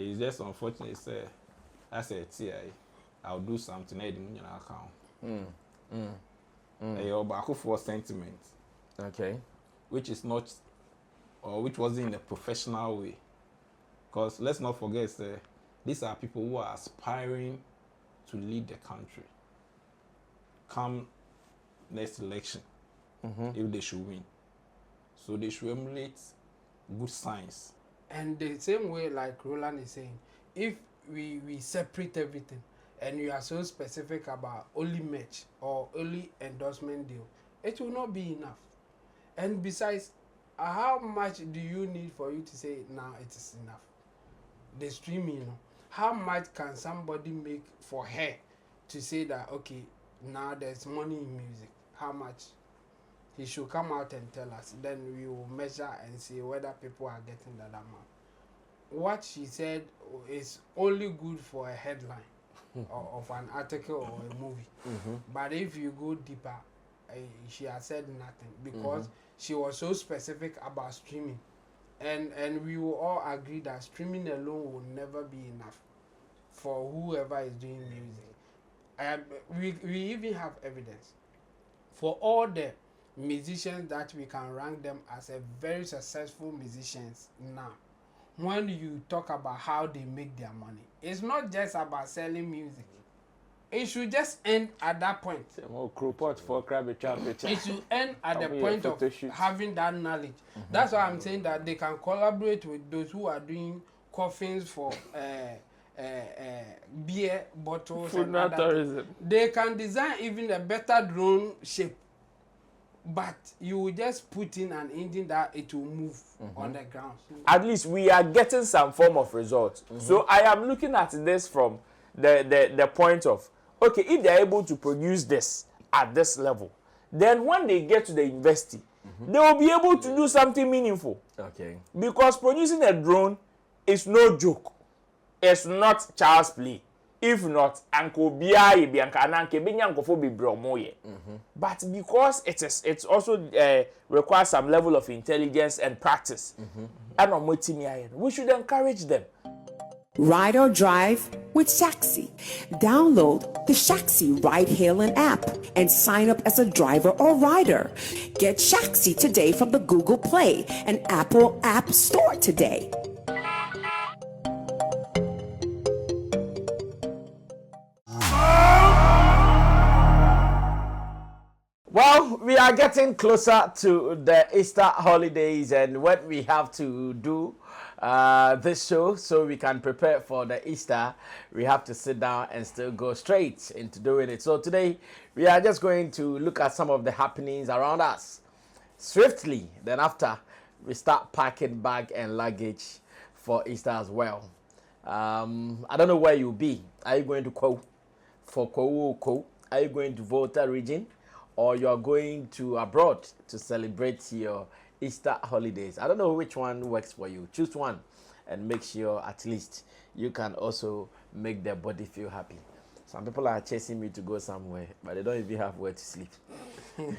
It's just unfortunate, say, I said, I'll do something I didn't account. But for sentiment. Okay. Which is not, or which wasn't in a professional way. Because let's not forget, these are people who are aspiring to lead the country. Come next election, if they should win. So they should emulate good science. And the same way, like Roland is saying, if we separate everything and you are so specific about only match or only endorsement deal, it will not be enough. And besides, how much do you need for you to say now it is enough? The streaming, you know, how much can somebody make for her to say that, okay, now there's money in music? How much? He should come out and tell us. Then we will measure and see whether people are getting that amount. What she said is only good for a headline of an article or a movie. But if you go deeper, she has said nothing because she was so specific about streaming. And we will all agree that streaming alone will never be enough for whoever is doing music. We even have evidence for all the musicians that we can rank them as a very successful musicians now. When you talk about how they make their money, it's not just about selling music. It should just end at that point. It should end at the point of having that knowledge. That's why I'm saying that they can collaborate with those who are doing coffins for beer bottles. Food and tourism. They can design even a better drone shape. But you will just put in an engine that it will move on the ground. So at least we are getting some form of result. So I am looking at this from the point of, okay, if they are able to produce this at this level, then when they get to the university, they will be able to do something meaningful. Okay. Because producing a drone is no joke. It's not child's play. If not, Uncle Bia, but because it's also requires some level of intelligence and practice, and we should encourage them. Ride or drive with Shaxi. Download the Shaxi ride-hailing app and sign up as a driver or rider. Get Shaxi today from the Google Play and Apple App Store today. Well, we are getting closer to the Easter holidays, and what we have to do this show so we can prepare for the Easter, we have to sit down and still go straight into doing it. So today we are just going to look at some of the happenings around us swiftly. Then after, we start packing bag and luggage for Easter as well. I don't know where you'll be. Are you going to Kwa for Kwa? Are you going to Volta region? Or you are going to abroad to celebrate your Easter holidays? I don't know which one works for you. Choose one and make sure at least you can also make their body feel happy. Some people are chasing me to go somewhere, but they don't even have where to sleep. Sorry,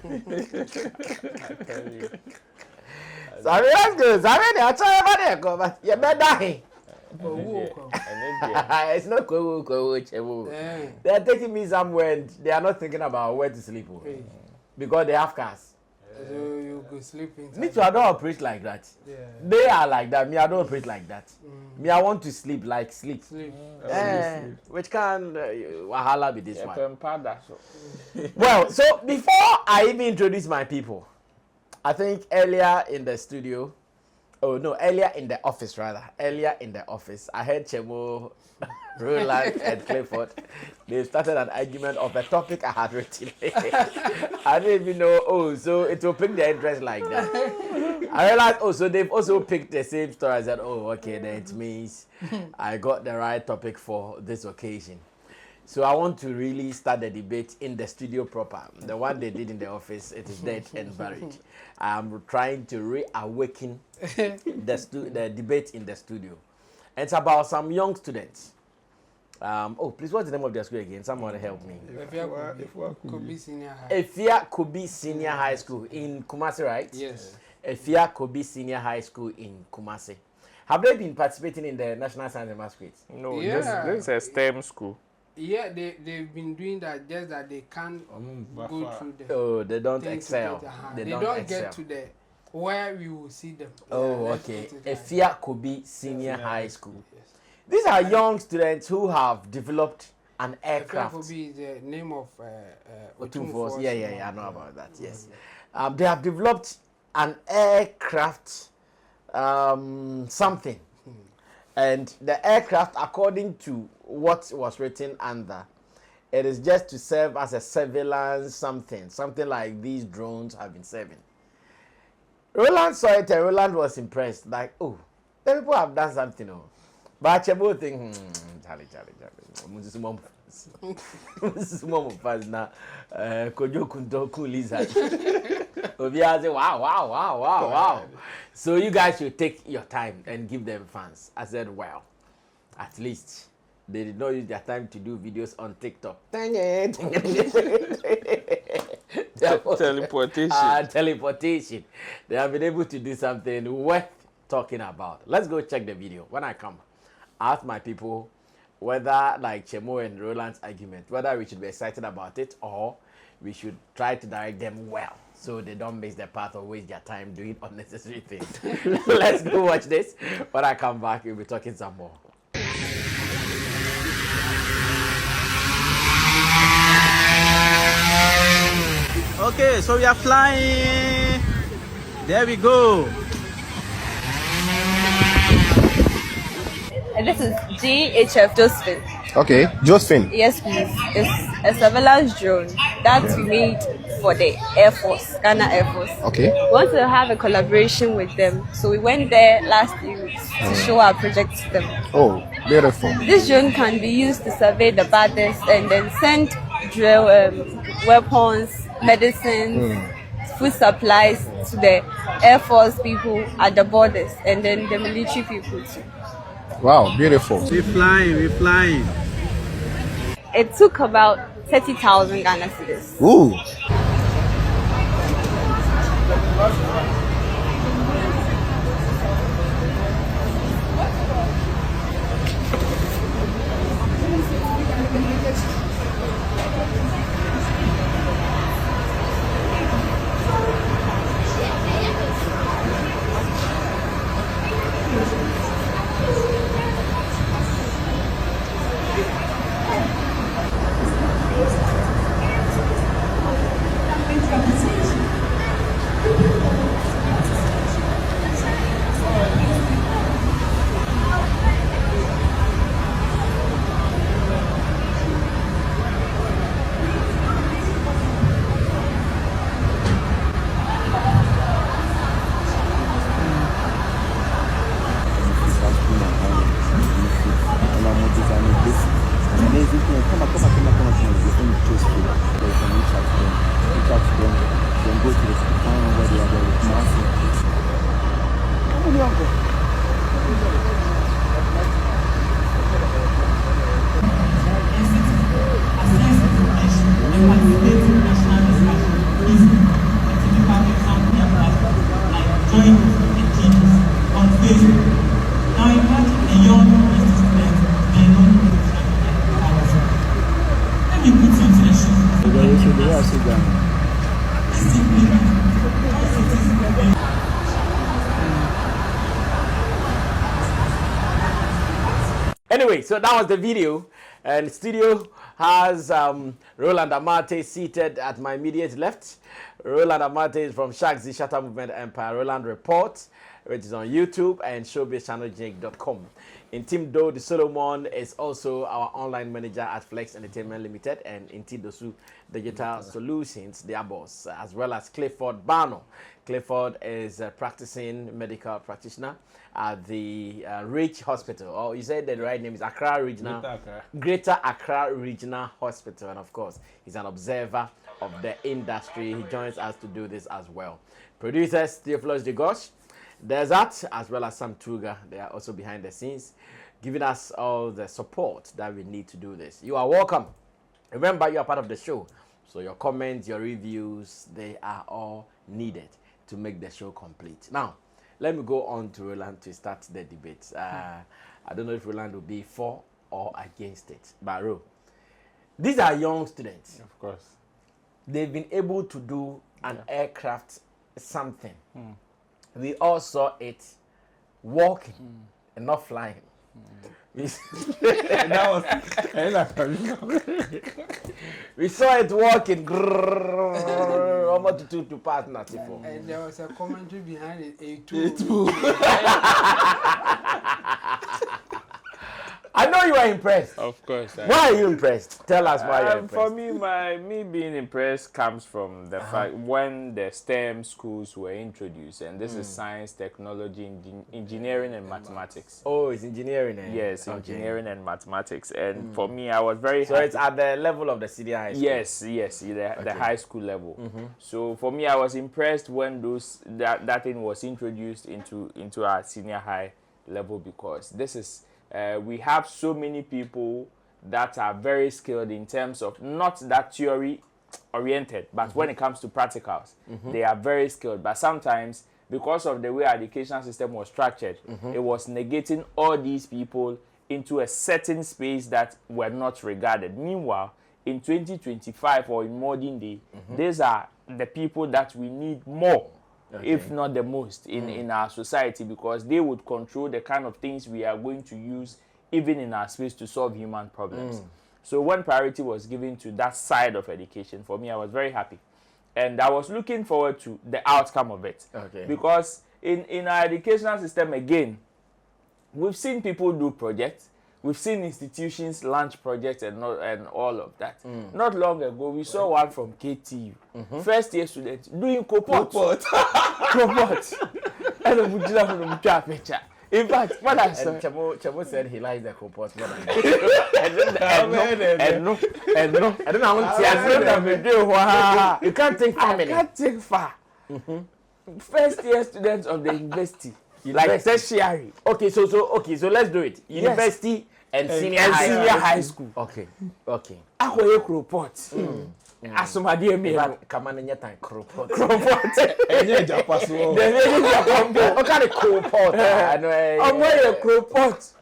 that's good. Sorry, I'll tell you about it, but you better die. It's not cool. They are taking me somewhere and they are not thinking about where to sleep because they have cars. So you go sleep inside. Me too, I don't operate like that. Yeah. They are like that. Me, I don't operate like that. Me, I want to sleep like sleep. Which can wahala be this one? Well, so before I even introduce my people, I think earlier in the studio, earlier in the office, I heard Chemo, Roland, and Clifford. They started an argument of a topic I had written. I didn't even know, so it will pick their interest like that. I realized, so they've also picked the same story. I said, okay, then it means I got the right topic for this occasion. So I want to really start the debate in the studio proper. The one they did in the office, it is dead and buried. I'm trying to reawaken the debate in the studio. And it's about some young students. Please, what's the name of their school again? Someone help me. Kobe Senior High. Efia Kobe Senior High School in Kumasi, right? Yes. Efia Kobe Senior High School in Kumasi Have they been participating in the National Science and Masquerades? No, this is a STEM school. Yeah, they've been doing that, just that they can't go through the. Oh, they don't excel. They don't get to the where we will see them. Oh, okay. Efia could be senior high school. Yes. These are young students who have developed an aircraft. Efia could be the name of Otumforce. Yeah, I know about that. Yes, they have developed an aircraft, something. And the aircraft, according to what was written under, it is just to serve as a surveillance something like these drones have been serving. Roland saw it and Roland was impressed, like, oh, the people have done something. Oh. But Chebo think, Charlie. This is mom of us now. Kojo Kuntoku Lizard. Obia say, wow. So you guys should take your time and give them fans. I said, well, at least they did not use their time to do videos on TikTok. Teleportation. Teleportation. They have been able to do something worth talking about. Let's go check the video. When I come, I ask my people whether, like Chemo and Roland's argument, whether we should be excited about it or we should try to direct them well so they don't miss their path or waste their time doing unnecessary things. Let's go watch this. When I come back, we'll be talking some more. Okay, so we are flying. There we go. And this is GHF Josephine. Okay, Josephine. Yes, please. It's a surveillance drone that we made for the Air Force, Ghana Air Force. Okay. We want to have a collaboration with them. So we went there last few weeks to show our project to them. Oh, beautiful. This drone can be used to survey the borders and then send drill weapons, medicines, food supplies to the Air Force people at the borders and then the military people too. Wow, beautiful. We're flying. It took about 30,000 Ghana cedis. Ooh. Anyway, so that was the video, and studio has Roland Amate seated at my immediate left. Roland Amate is from Sharks, the Shatter Movement Empire. Roland Report, which is on YouTube, and showbizchanneljank.com. Intim Do de Solomon is also our online manager at Flex Entertainment Limited, and Inti Dosu Digital Solutions, their boss, as well as Clifford Bano. Clifford is a practicing medical practitioner at the Rich Hospital, or you said the right name is Accra Regional, Greater Accra Regional Hospital, and of course, he's an observer of the industry. He joins us to do this as well. Producers Theophilus Degosh, there's that, as well as Sam Tuga. They are also behind the scenes, giving us all the support that we need to do this. You are welcome. Remember, you are part of the show, so your comments, your reviews, they are all needed to make the show complete. Now, let me go on to Roland to start the debate. I don't know if Roland will be for or against it. But Ro, these are young students. Of course. They've been able to do an aircraft something. We all saw it walking and not flying. We saw it walking. Almost to pass nothing. And there was a commentary behind it. I know you are impressed. Of course. Why are you impressed? Tell us why you're impressed. For me, me being impressed comes from the fact when the STEM schools were introduced, and this is science, technology, engineering, and mathematics. Oh, it's engineering. Yes, engineering and mathematics. And for me, I was very happy. So it's at the level of the senior high school? Yes, the high school level. So for me, I was impressed when that thing was introduced into our senior high level, because this is we have so many people that are very skilled in terms of not that theory oriented, but when it comes to practicals, they are very skilled. But sometimes, because of the way our education system was structured, it was negating all these people into a certain space that were not regarded. Meanwhile, in 2025 or in modern day, these are the people that we need more. If not the most in our society, because they would control the kind of things we are going to use even in our space to solve human problems. So when priority was given to that side of education, for me, I was very happy. And I was looking forward to the outcome of it. Because in our educational system, again, we've seen people do projects. We've seen institutions launch projects and all of that. Not long ago, we saw one from KTU. First year students doing copot. In fact, what I saw, Chamo said he likes the copot more than you can't think family. I can't think far. First year students of the university. Like tertiary. Okay, so let's do it. University and senior high school. Okay. Akoye cropot. Asomade me. Come on, your time cropot. Enye japaso. What kind of cropot? Amoye cropot.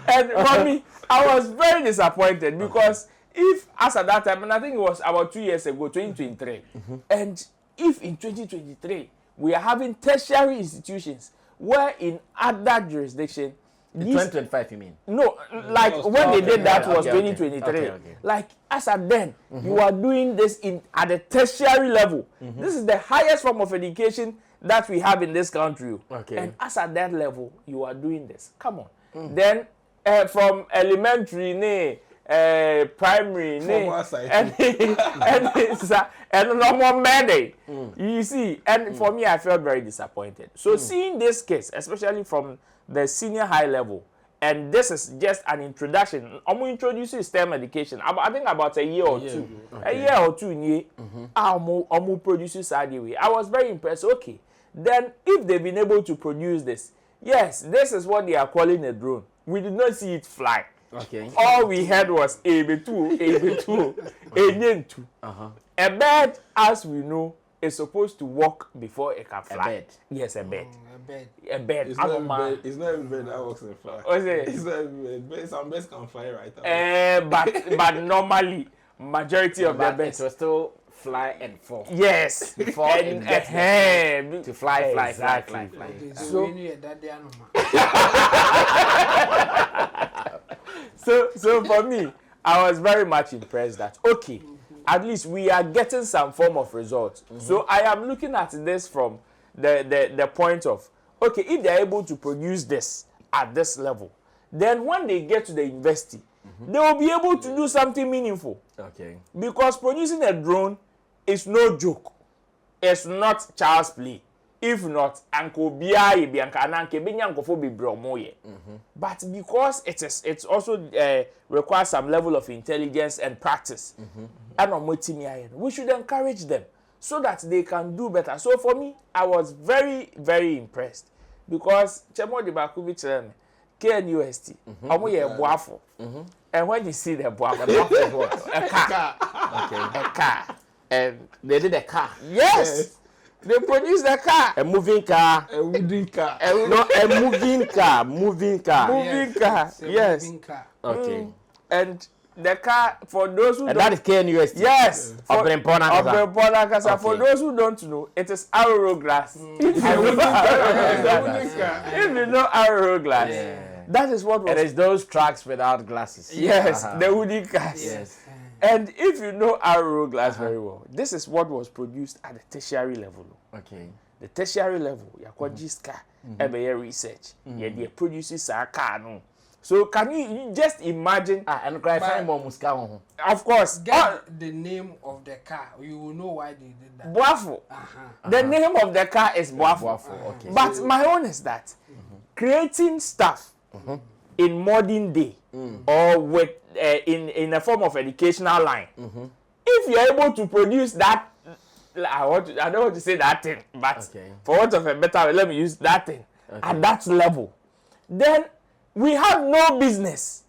And for me, I was very disappointed because if, as at that time, and I think it was about 2 years ago, 2023, and if in 2023 we are having tertiary institutions where in other jurisdictions, in 2025, you mean? No, like when they did that was 2023. Okay. Like as at then, you are doing this at the tertiary level. This is the highest form of education that we have in this country. And as at that level, you are doing this. Come on. Then from elementary, primary, and normal mandate. You see, and for me, I felt very disappointed. So seeing this case, especially from the senior high level, and this is just an introduction. I'm introducing STEM education. I think about a year or two. A year or two, I'm producing way. I was very impressed. Okay, then if they've been able to produce this, yes, this is what they are calling a drone. We did not see it fly. All we had was AB2, A2. A bird, as we know, is supposed to walk before it can fly. A bird. Yes, a bird. A bird. It's not every bird that walks and fly. What's it? It's not every bird. Some birds can fly right now. But normally, majority of the birds will still fly and fall. Yes. Fall and get to fly. So for me, I was very much impressed that, okay, at least we are getting some form of result. So I am looking at this from the point of, okay, if they are able to produce this at this level, then when they get to the university, they will be able to do something meaningful. Because producing a drone is no joke. It's not child's play. If not, Uncle Biaye Bianca Ananke Binyanko for Bibromoye. But because it's also requires some level of intelligence and practice, and we should encourage them so that they can do better. So for me, I was very, very impressed because Chemo de Bakubi KNUST, Omoye Boafo. And when you see the Boafo is what? A car. A car. And they did a car. Yes. They produce the car. A moving car. A wooden car. No, a moving car. Moving car. Moving car. Yes. Moving car. Okay. And the car, for those who And don't, that is KNUST. yes, Of Brempona Kasa. of Brempona Kasa. For Okay. those who don't know, it is arrow glass. If you know arrow glass, that is what was. It is those trucks without glasses. Yes, the wooden cars. Yes. And if you know arrow glass very well, this is what was produced at the tertiary level. Okay. The tertiary level, you call this car, research. They produces a car. No. So can you just imagine? And cry fine more muska. Of course, Get the name of the car. You will know why they did that. Boafo. The name of the car is Boafo. Okay. But my own is that creating stuff in modern day or with in a form of educational line, if you are able to produce that, I don't want to say that thing, but for want of a better way, let me use that thing at that level, then we have no business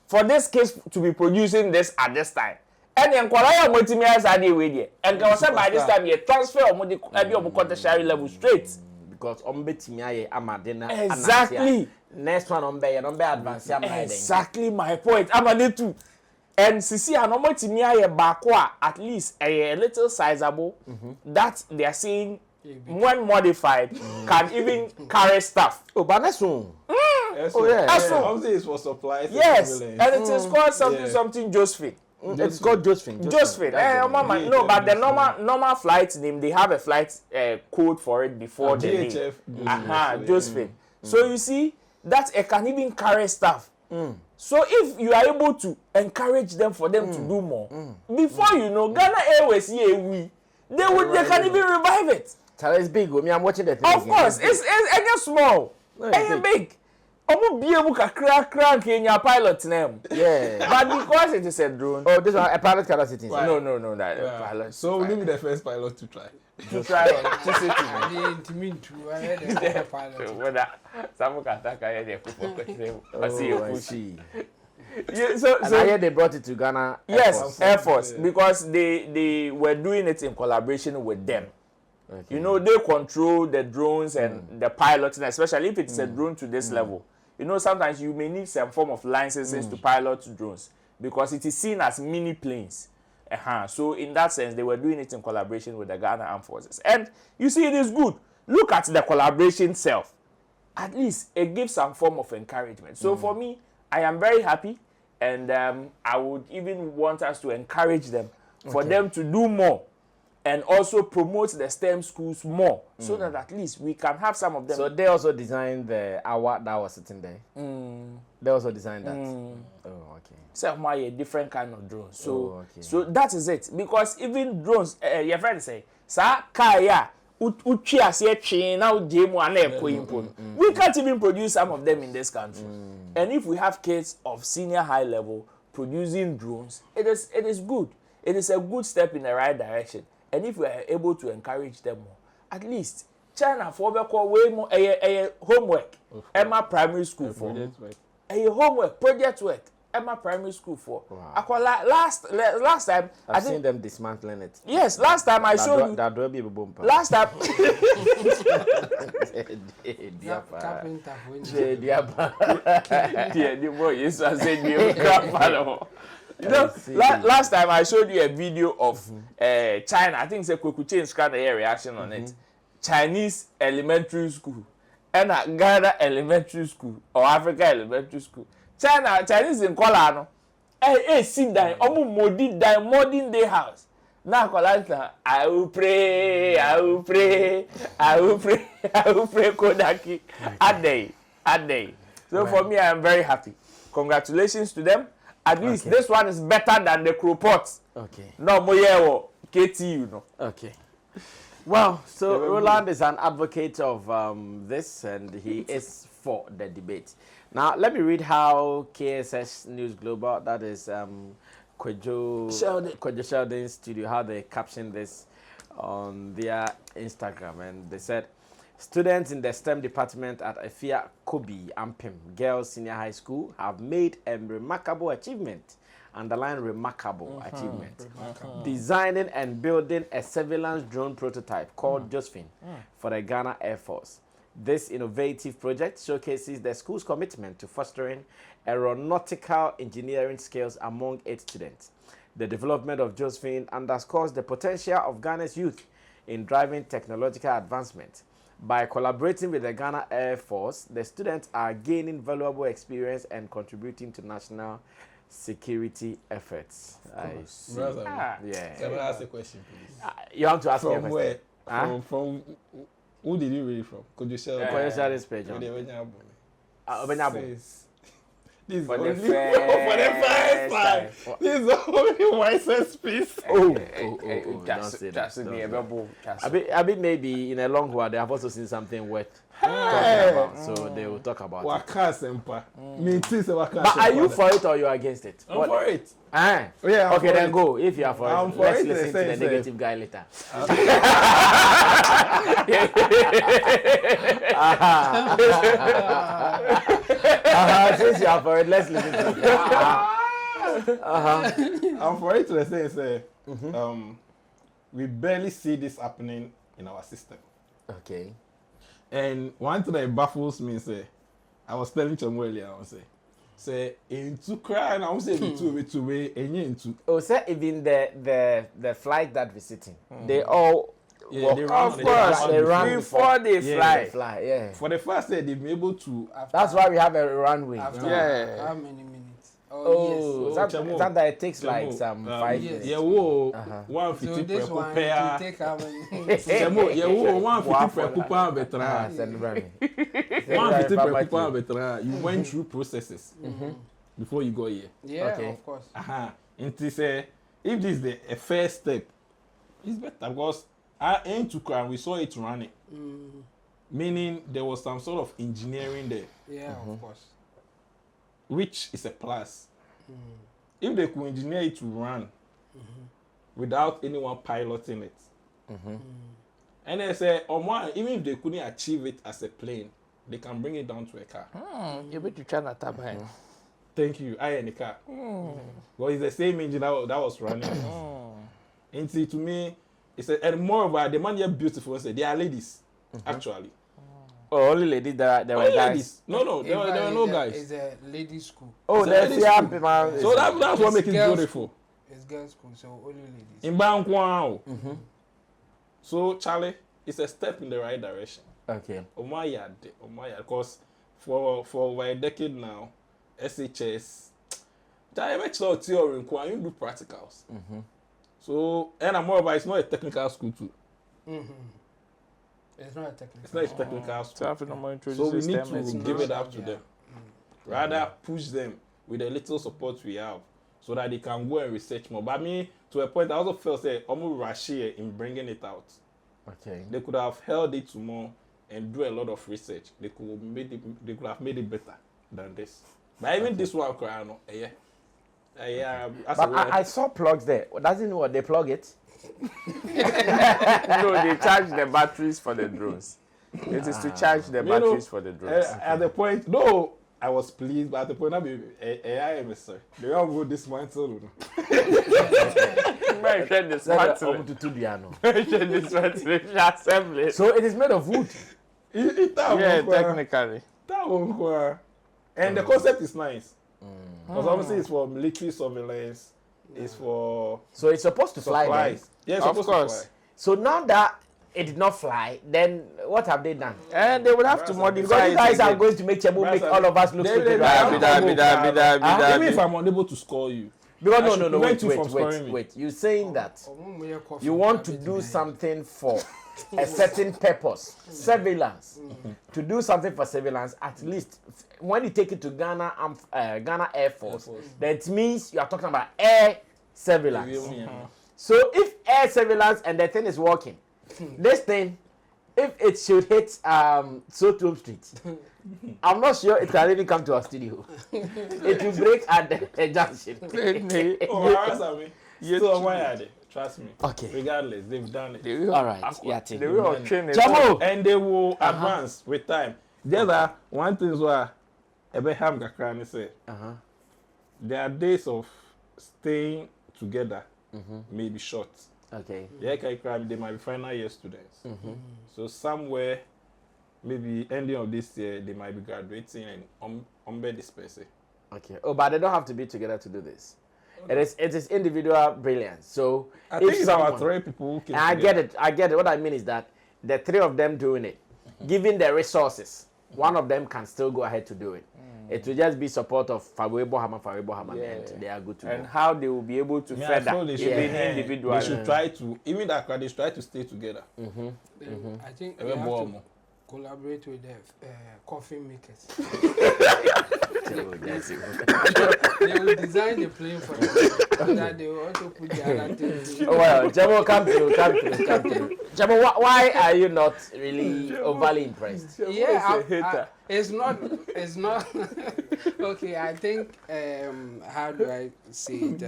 for this case to be producing this at this time. And then Kwalaya Multimedia Sadi way there. And by this time you transfer or tertiary level straight. Because Ombetimia Amadena. Exactly. Next one on advance. Exactly my point. Amade too. And Sisi and Ombetimia Bakwa at least a little sizable that they are saying when modified can even carry stuff. Oh, but that's soon. Oh yeah. Something is for supplies. Yes, and it is called something Josephine. It's called Josephine. Josephine. No, but the normal flight name, they have a flight code for it before the name. Josephine. So you see that it can even carry stuff. So if you are able to encourage them for them to do more, before you know, Ghana Airways they can even revive it. It's big. I'm watching the thing. Of course, it's small. It's big. Omo be able to crack in your pilot name. Yeah. But because it is a drone. Oh, this one a pilot cannot sit inside. No, that pilot. So we'll be the first pilot to try. To try to sit I didn't mean to. I had a pilot. Whether someone can attack I see So I hear they brought it to Ghana. Yes, Air Force, because they were doing it in collaboration with them. Okay. You know, they control the drones and the piloting, especially if it's a drone to this level. You know, sometimes you may need some form of licenses to pilot drones because it is seen as mini planes. So in that sense, they were doing it in collaboration with the Ghana Armed Forces. And you see, it is good. Look at the collaboration itself. At least it gives some form of encouragement. So for me, I am very happy, and I would even want us to encourage them for them to do more. And also promote the STEM schools more, so that at least we can have some of them. So they also designed the award that was sitting there. They also designed that. Oh, okay. Some a different kind of drones. So, so that is it. Because even drones, your friend say, "Sa kaya uchi asiye now jemu ane koimpo." We can't even produce some of them in this country. And if we have kids of senior high level producing drones, it is good. It is a good step in the right direction. And if we are able to encourage them more, at least China for way more homework. Emma Primary School for homework, project work. Emma Primary School for. Last time I've seen them dismantling it. Yes, last time I showed you. That will be a bumper. Last time. You know, last time I showed you a video of China. I think it's a Kokuchen scan a reaction on it. Chinese elementary school and a Ghana elementary school or Africa elementary school. Chinese in Kolano. Sit down. Modern day house. Now Kolano, I will pray. Kodaki. A day. So for me, I am very happy. Congratulations to them. At least this one is better than the crew pot. Okay. No more KT, you know. Okay. Well, so Roland is an advocate of this, and he is for the debate. Now, let me read how KSS News Global, that is Kwejo Sheldon's studio, how they captioned this on their Instagram. And they said, students in the STEM department at Efia Kobi Ampim Girls Senior High School have made a remarkable achievement underline remarkable achievement. Designing and building a surveillance drone prototype called Josephine for the Ghana Air Force. This innovative project showcases the school's commitment to fostering aeronautical engineering skills among its students. The development of Josephine underscores the potential of Ghana's youth in driving technological advancement. By collaborating with the Ghana Air Force, the students are gaining valuable experience and contributing to national security efforts. I see. Brother, Yeah. Can I ask a question, please? You want to ask me a From question? where? From who did you read it from? Could you share? Can you share this page? This For the only for the first time. This is the only wisest piece. Don't say that. I mean, maybe in a long while they have also seen something worth talking about, so they will talk about it. But are you for it or you are against it? I'm for it. Yeah, okay, then go. If you are for it, let's listen to the negative guy later. Since you are for it, let's listen to it. I'm for it to the sense we barely see this happening in our system. Okay. And one thing that baffles me is I was telling Chamu earlier, I was say into crying, I was saying into way into. Oh, sir, even the flight that we're sitting, they all. Yeah, they run before they fly. Yeah. For the first day, they've been able to. That's why we have a runway. How many minutes? Oh, sometimes it takes like some 5 minutes. Yeah, 150 per coupe. Take how many? 150 per coupe veteran. 150 per coupe veteran. You went through processes before you got here. Yeah, okay. Of course. If this is the first step, it's better because I aim to cry. We saw it running, meaning there was some sort of engineering there. Yeah, of course. Which is a plus. If they could engineer it to run without anyone piloting it, and they say, even if they couldn't achieve it as a plane, they can bring it down to a car. You bet you try not to buy. Thank you. I in a car. Well, it's the same engine that was running. And see, to me, it's and moreover, the man here beautiful. They are ladies, actually. Oh, only ladies there were guys. Ladies. No, there were no guys. It's a ladies' school. Oh, that's so that's what makes it beautiful. It's girls' school, so only ladies. In Bangkok. So Charlie, it's a step in the right direction. Okay. Omaya, because for over a decade now, SHS, I make sure theory you do practicals. So and moreover, it's not a technical school too. It's not a technical. It's not a technical school. So we need to give it up to them. Rather push them with the little support we have, so that they can go and research more. But me, to a point, I also felt almost rush in bringing it out. Okay. They could have held it to more and do a lot of research. They could have made it better than this. But even this one, but I saw plugs there. Doesn't know what they plug it? No, they charge the batteries for the drones. It is to charge the batteries for the drones. At the point, no, I was pleased, but at the point, I'll be AI emissary. They all go dismantle. So it is made of wood. Yeah, technically. And the concept is nice. Because obviously it's for military surveillance. It's for... So it's supposed to fly then? Yeah, it's supposed to fly. So now that it did not fly, then what have they done? And they would have to modify because you guys are going to make Chemu make all of us look stupid. Even if I'm unable to score you. Because no, wait. You're saying that you want to do something for a certain purpose, surveillance. To do something for surveillance, at least when you take it to Ghana Air Force, that means you are talking about air surveillance. So if air surveillance and the thing is working, this thing, if it should hit Sotom Street, I'm not sure it can even come to our studio. It will break at the junction. Trust me. Okay. Regardless, they've done it. All right. They will train it. And they will advance with time. The other one thing is why Abraham Gakrani said, there are days of staying together may be short. Okay. Yeah, they might be final year students. So somewhere, maybe ending of this year, they might be graduating and umbe disperse. Okay. Oh, but they don't have to be together to do this. Okay. It is individual brilliance. So I think it's our 3 people who came I together. get it. What I mean is that the 3 of them doing it, given the resources, one of them can still go ahead to do it. It will just be support of Fawebo Hama, and they are good to go. And how they will be able to further even individually. They should try to, even that they should try to stay together. I think we have to collaborate with the coffee makers. They will design the plane for them. So that they will also put the other things. Oh well, Jamo, come through. Jamo, why are you not really overly impressed? Yeah, it's not. Okay, I think how do I say it?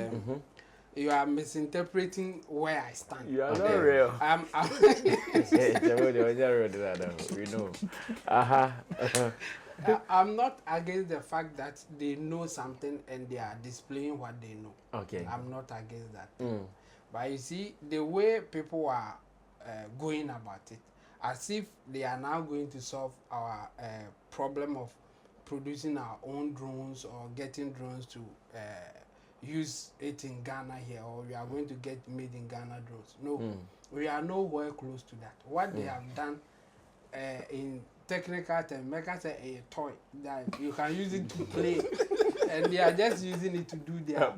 You are misinterpreting where I stand. You are not real. We know. I'm not against the fact that they know something and they are displaying what they know. Okay. I'm not against that. But you see, the way people are going about it, as if they are now going to solve our problem of producing our own drones or getting drones to use it in Ghana here, or we are going to get made in Ghana drones. No, we are nowhere close to that. What they have done in technical terms, make us a toy that you can use it to play, and they are just using it to do their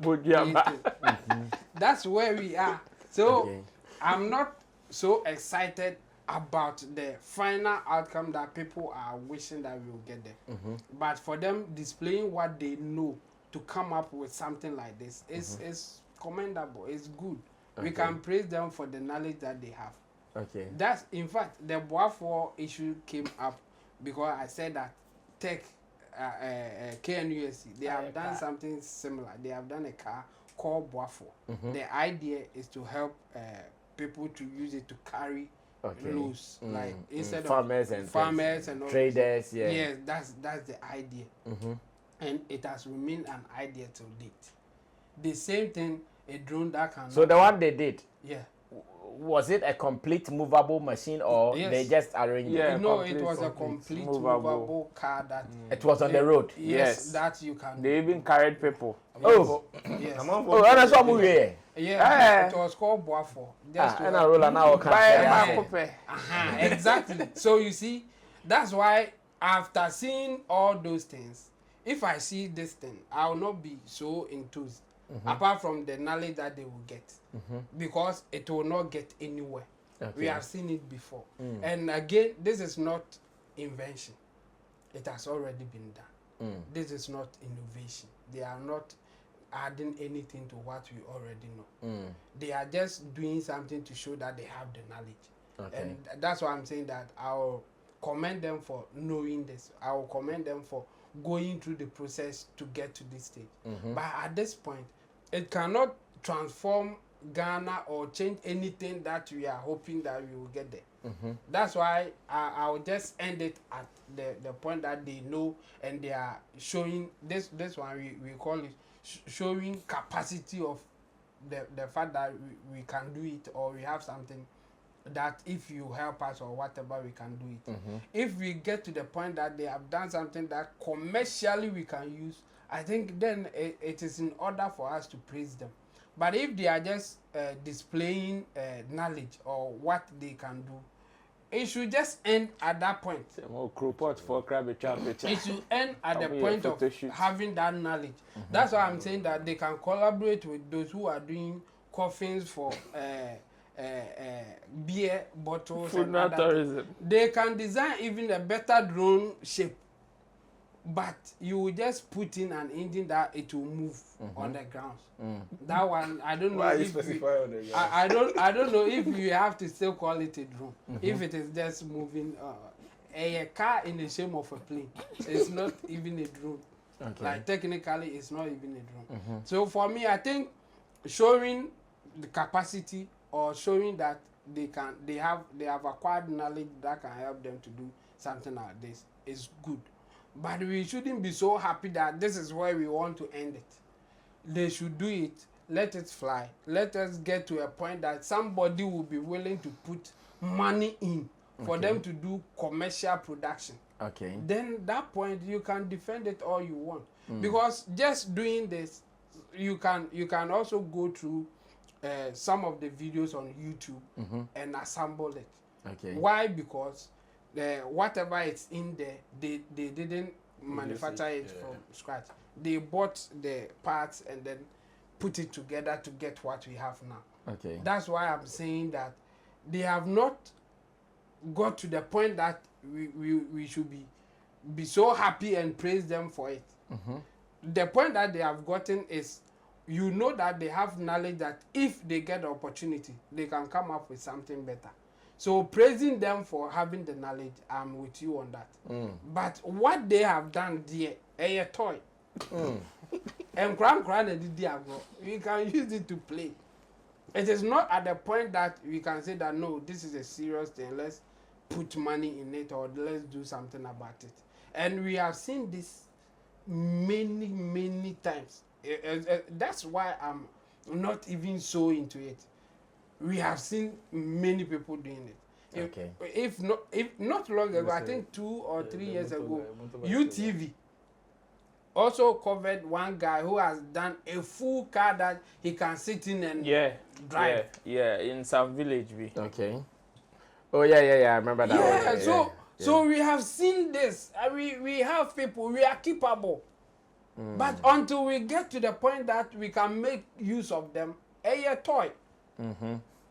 That's where we are. So I'm not so excited about the final outcome that people are wishing that we will get there. But for them displaying what they know to come up with something like this is commendable. It's good. We can praise them for the knowledge that they have. Okay. That's, in fact, the Boafo issue came up because I said that Tech, KNUSC, they have done something similar. They have done a car called Boafo. The idea is to help people to use it to carry loose, like instead farmers of and farmers and all traders. Yeah. Yes, that's the idea, and it has remained an idea till date. The same thing, a drone that can. So the one they did. Yeah. Was it a complete movable machine or they just arranged it? Yeah, no, it was a complete movable car that it was on the road. Yes, that you can. They even carried people. Oh, yes. Oh, that's what movie. Yeah, it was called Boafo. And I roll now. Exactly. So you see, that's why after seeing all those things, if I see this thing, I will not be so enthused. Apart from the knowledge that they will get, because it will not get anywhere. We have seen it before. And again, this is not invention. It has already been done. This is not innovation. They are not adding anything to what we already know. They are just doing something to show that they have the knowledge. And that's why I'm saying that I'll commend them for knowing this. I will commend them for going through the process to get to this stage. But at this point, it cannot transform Ghana or change anything that we are hoping that we will get there. That's why I will just end it at the point that they know and they are showing this one we call it showing capacity of the fact that we can do it, or we have something that if you help us or whatever, we can do it. If we get to the point that they have done something that commercially we can use, I think then it is in order for us to praise them. But if they are just displaying knowledge or what they can do, it should just end at that point. It should end at the point of having that knowledge. That's why I'm saying that they can collaborate with those who are doing coffins for beer bottles. Food and tourism. They can design even a better drone shape, but you will just put in an engine that it will move on the ground. That one, I don't know. Why you specify on the ground? I don't know if you have to still call it a drone. If it is just moving a car in the shape of a plane, it's not even a drone. Like technically, it's not even a drone. So for me, I think showing the capacity or showing that they have acquired knowledge that can help them to do something like this is good. But we shouldn't be so happy that this is where we want to end it. they should do it. Let it fly. Let us get to a point that somebody will be willing to put money in for them to do commercial production. Okay. Then that point you can defend it all you want. Because just doing this, you can also go through some of the videos on YouTube and assemble it. Okay. Why? Because whatever is in there, they didn't manufacture it from scratch. They bought the parts and then put it together to get what we have now. Okay. That's why I'm saying that they have not got to the point that we should be so happy and praise them for it. The point that they have gotten is, you know that they have knowledge that if they get the opportunity, they can come up with something better. So praising them for having the knowledge, I'm with you on that. But what they have done there, a toy. And we can use it to play. It is not at the point that we can say that no, this is a serious thing, let's put money in it or let's do something about it. And we have seen this many times. That's why I'm not even so into it. We have seen many people doing it. Okay. If not long ago, I think 2 or 3 years ago, UTV also covered one guy who has done a full car that he can sit in and drive. Yeah, in some village. Okay. Oh yeah, I remember that. Yeah, so we have seen this. We have people, we are capable. But until we get to the point that we can make use of them, a toy.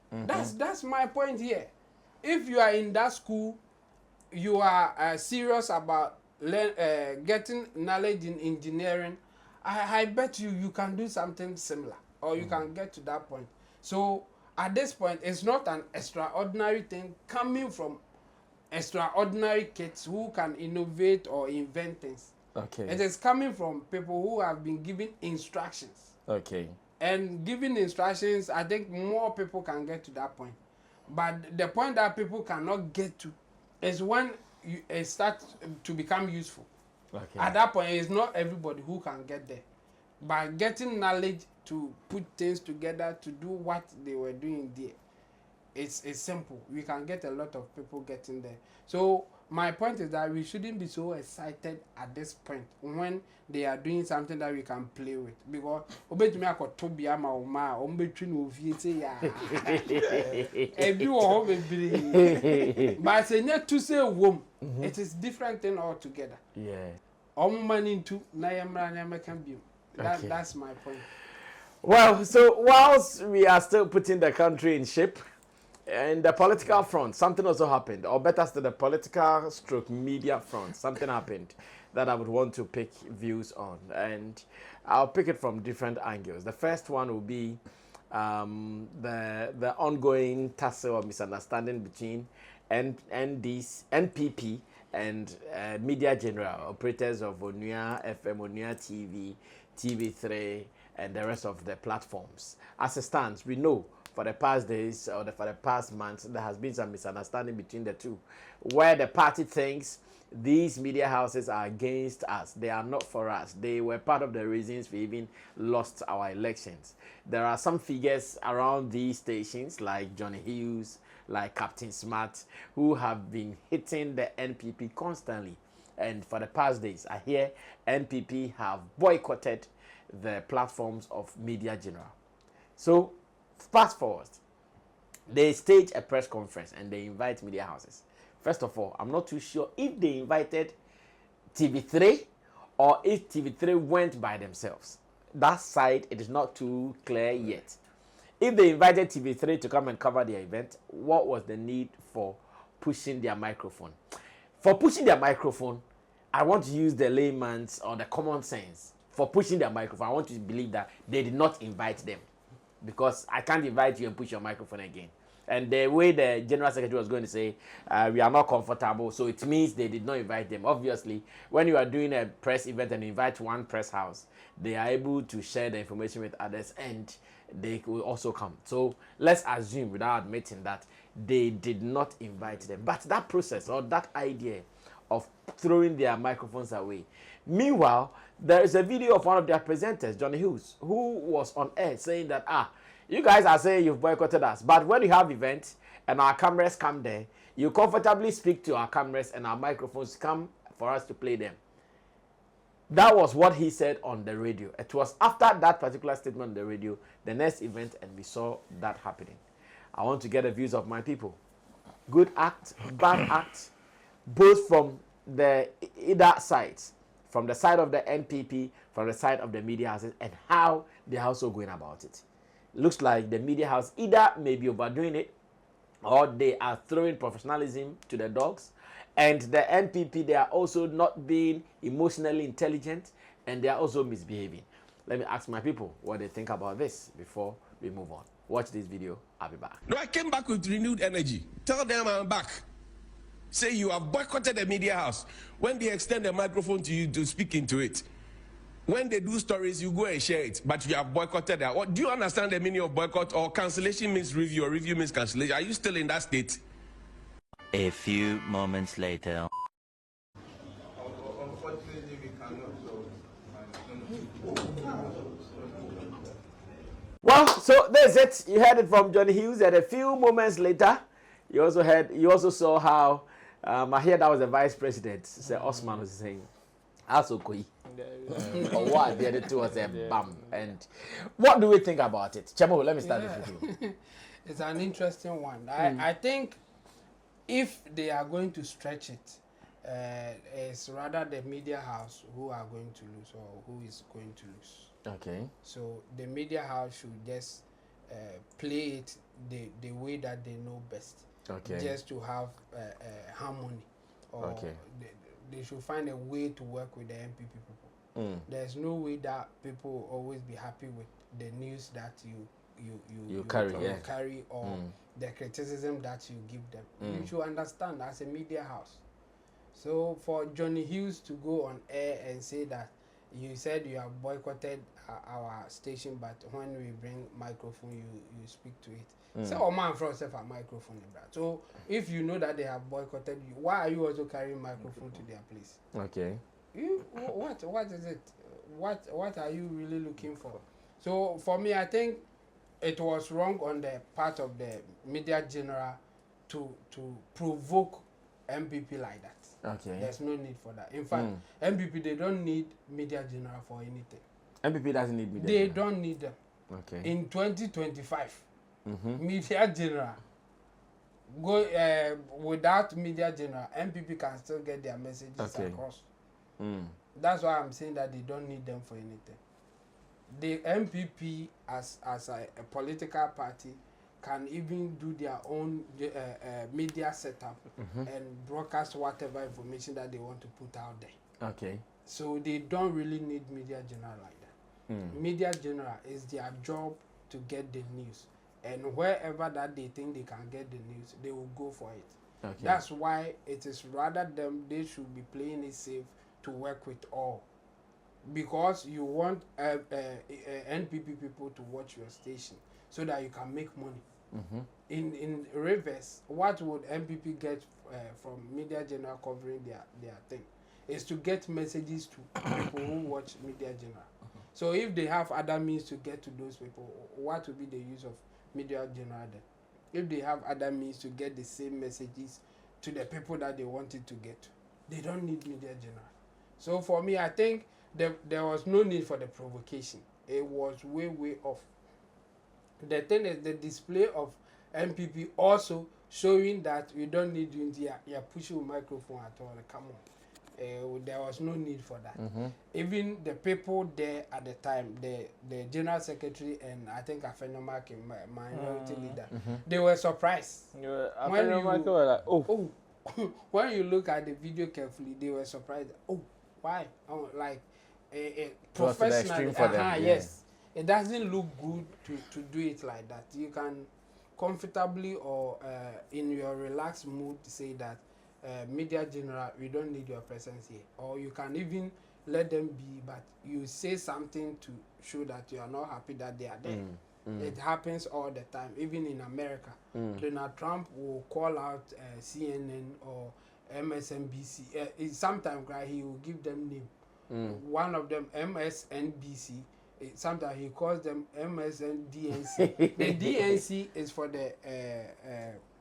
That's my point here. If you are in that school, you are serious about getting knowledge in engineering, I bet you can do something similar, or you can get to that point. So at this point, it's not an extraordinary thing coming from extraordinary kids who can innovate or invent things. Okay. It is coming from people who have been given instructions. Okay. And giving instructions, I think more people can get to that point. But the point that people cannot get to is when it starts to become useful. Okay. At that point, it's not everybody who can get there. By getting knowledge to put things together to do what they were doing there, it's simple. We can get a lot of people getting there. So my point is that we shouldn't be so excited at this point when they are doing something that we can play with. Because obetumi akotobi ama oma ombetwi no ofie say ya ebi wo ho bebre but say net to say wom it is different thing altogether. Yeah. Money into na yemra na meka bi. That's my point. Well, so whilst we are still putting the country in shape, in the political front, something also happened, or better still, the political stroke media front, something happened that I would want to pick views on, and I'll pick it from different angles. The first one will be the ongoing tussle or misunderstanding between NPP and Media General, operators of Onua FM, Onua TV, TV3, and the rest of the platforms. As it stands, we know for the past days or for the past months, there has been some misunderstanding between the two, where the party thinks these media houses are against us. They are not for us. They were part of the reasons we even lost our elections. There are some figures around these stations like Johnny Hughes, like Captain Smart, who have been hitting the NPP constantly. And for the past days, I hear NPP have boycotted the platforms of Media General. So, fast forward, they stage a press conference and they invite media houses. First of all, I'm not too sure if they invited TV3 or if TV3 went by themselves. That side, it is not too clear yet. If they invited TV3 to come and cover their event, what was the need for pushing their microphone? For pushing their microphone, I want to use the layman's or the common sense. For pushing their microphone, I want to believe that they did not invite them, because I can't invite you and push your microphone again. And the way the General Secretary was going to say, we are not comfortable, so it means they did not invite them. Obviously, when you are doing a press event and invite one press house, they are able to share the information with others and they will also come. So let's assume, without admitting, that they did not invite them. But that process or that idea of throwing their microphones away. Meanwhile, there is a video of one of their presenters, Johnny Hughes, who was on air saying that, you guys are saying you've boycotted us, but when you have events and our cameras come there, you comfortably speak to our cameras and our microphones come for us to play them. That was what he said on the radio. It was after that particular statement on the radio, the next event, and we saw that happening. I want to get the views of my people. Good act, bad act, both from the either sides, from the side of the NPP, from the side of the media houses, and how they're also going about it. Looks like the media house either may be overdoing it, or they are throwing professionalism to the dogs. And the NPP, they are also not being emotionally intelligent, and they are also misbehaving. Let me ask my people what they think about this before we move on. Watch this video. I'll be back. No, I came back with renewed energy. Tell them I'm back. Say you have boycotted the media house. When they extend the microphone to you to speak into it, when they do stories, you go and share it, but you have boycotted that. What, do you understand the meaning of boycott? Or cancellation means review, or review means cancellation? Are you still in that state? A few moments later. Unfortunately, we cannot. Well, so there's it. You heard it from Johnny Hughes, and a few moments later, you also saw how I hear that was the vice president, Sir Osman, was saying, "Asokoi." Or what the other two was a bam. And what do we think about it? Chemo, let me start this with you. It's an interesting one. I think if they are going to stretch it, it's rather the media house who are going to lose, or who is going to lose. Okay. So the media house should just play it the way that they know best. Okay. Just to have harmony. Or okay. They should find a way to work with the NPP people. There's no way that people will always be happy with the news that you carry or the criticism that you give them. You should understand as a media house. So for Johnny Hughes to go on air and say that you said you have boycotted our station, but when we bring microphone, you speak to it. So, man, from a microphone, so if you know that they have boycotted you, why are you also carrying microphone to their place? Okay. What is it? What are you really looking for? So for me, I think it was wrong on the part of the media general to provoke MPP like that. Okay. There's no need for that. In fact, MPP, they don't need media general for anything. MPP doesn't need media They general. don't need them. Okay. In 2025, media general go without media general, MPP can still get their messages across. That's why I'm saying that they don't need them for anything. The MPP as a political party can even do their own media setup and broadcast whatever information that they want to put out there. Okay. So they don't really need media general like that. Media general is their job to get the news, and wherever that they think they can get the news, they will go for it. Okay. That's why it is rather them, they should be playing it safe to work with all, because you want NPP people to watch your station so that you can make money. In reverse, what would MPP get from media general covering their thing is to get messages to people who watch media general. So if they have other means to get to those people, what would be the use of media general then? If they have other means to get the same messages to the people that they wanted to get to, they don't need media general. So for me, I think there was no need for the provocation. It was way off. The thing is the display of MPP also showing that we don't need you. You're pushing a microphone at all. Come on. There was no need for that. Even the people there at the time, the general secretary and I think Afenomak, minority leader, they were surprised. When you look at the video carefully, they were surprised. Oh, why? Oh, like professionally. Yes. It doesn't look good to do it like that. You can comfortably or in your relaxed mood say that media general, we don't need your presence here. Or you can even let them be, but you say something to show that you are not happy that they are there. It happens all the time, even in America. Donald Trump will call out CNN or MSNBC. Sometimes he will give them name. One of them MSNBC. Sometimes he calls them MSNDNC. The DNC is for the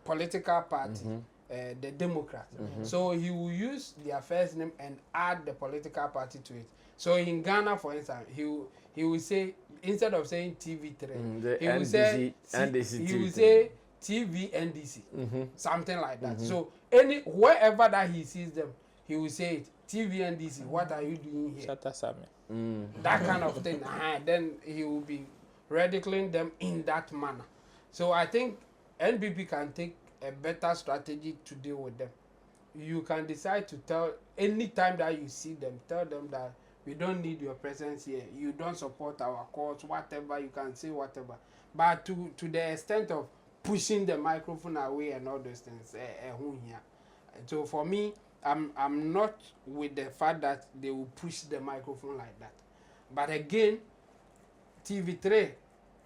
political party, the Democrats. So he will use their first name and add the political party to it. So in Ghana, for instance, he will say, instead of saying TV3, he will say TV NDC, something like that. So wherever that he sees them, he will say it. TV NDC, what are you doing here? Shut up, Sammy. That kind of thing. Then he will be ridiculing them in that manner. So I think NPP can take a better strategy to deal with them. You can decide to tell, anytime that you see them, tell them that we don't need your presence here. You don't support our cause, whatever. You can say whatever. But to the extent of pushing the microphone away and all those things, so for me, I'm not with the fact that they will push the microphone like that. But again, TV3,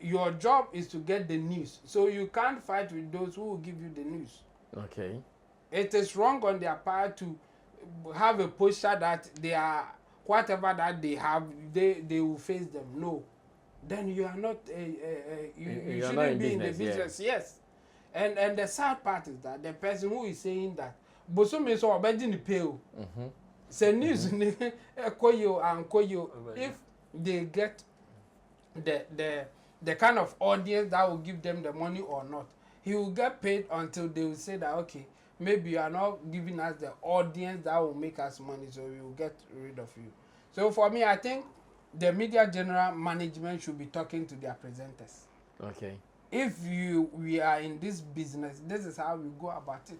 your job is to get the news. So you can't fight with those who will give you the news. Okay. It is wrong on their part to have a posture that they are, whatever that they have, they will face them. No. Then you are not, you shouldn't be in the business. Yes. And the sad part is that the person who is saying that, Bosom so obedi ni pay o. Say news ni koyo and koyo, if they get the kind of audience that will give them the money or not, he will get paid until they will say that, okay, maybe you are not giving us the audience that will make us money, so we will get rid of you. So for me, I think the media general management should be talking to their presenters. Okay. If we are in this business, this is how we go about it.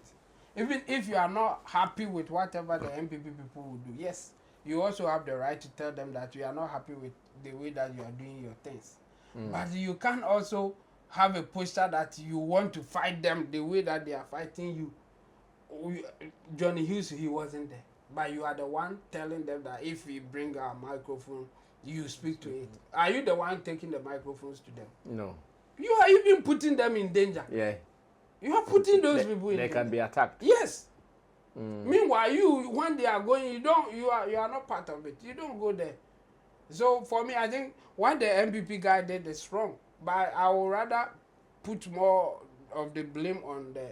Even if you are not happy with whatever the NPP people will do, yes, you also have the right to tell them that you are not happy with the way that you are doing your things. But you can also have a posture that you want to fight them the way that they are fighting you. Johnny Hughes, he wasn't there. But you are the one telling them that if we bring our microphone, you speak to it. Are you the one taking the microphones to them? No. You are even putting them in danger. Yeah. You are putting those people in danger. They can be attacked. Yes. Meanwhile, when they are going, you are not part of it. You don't go there. So for me, I think what the NPP guy did is wrong. But I would rather put more of the blame on the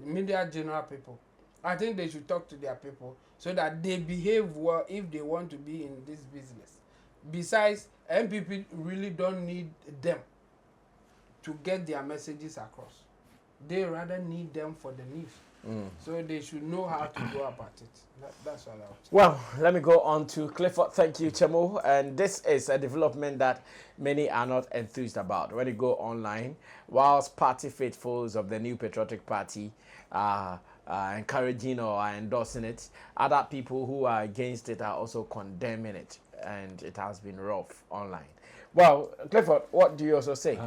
media general people. I think they should talk to their people so that they behave well if they want to be in this business. Besides, NPP really don't need them to get their messages across. They rather need them for the news. So they should know how to go about it. That's all I would say. Well, let me go on to Clifford. Thank you, Chemo. And this is a development that many are not enthused about. When you go online, whilst party faithfuls of the New Patriotic Party are encouraging or are endorsing it, other people who are against it are also condemning it. And it has been rough online. Well, Clifford, what do you also say?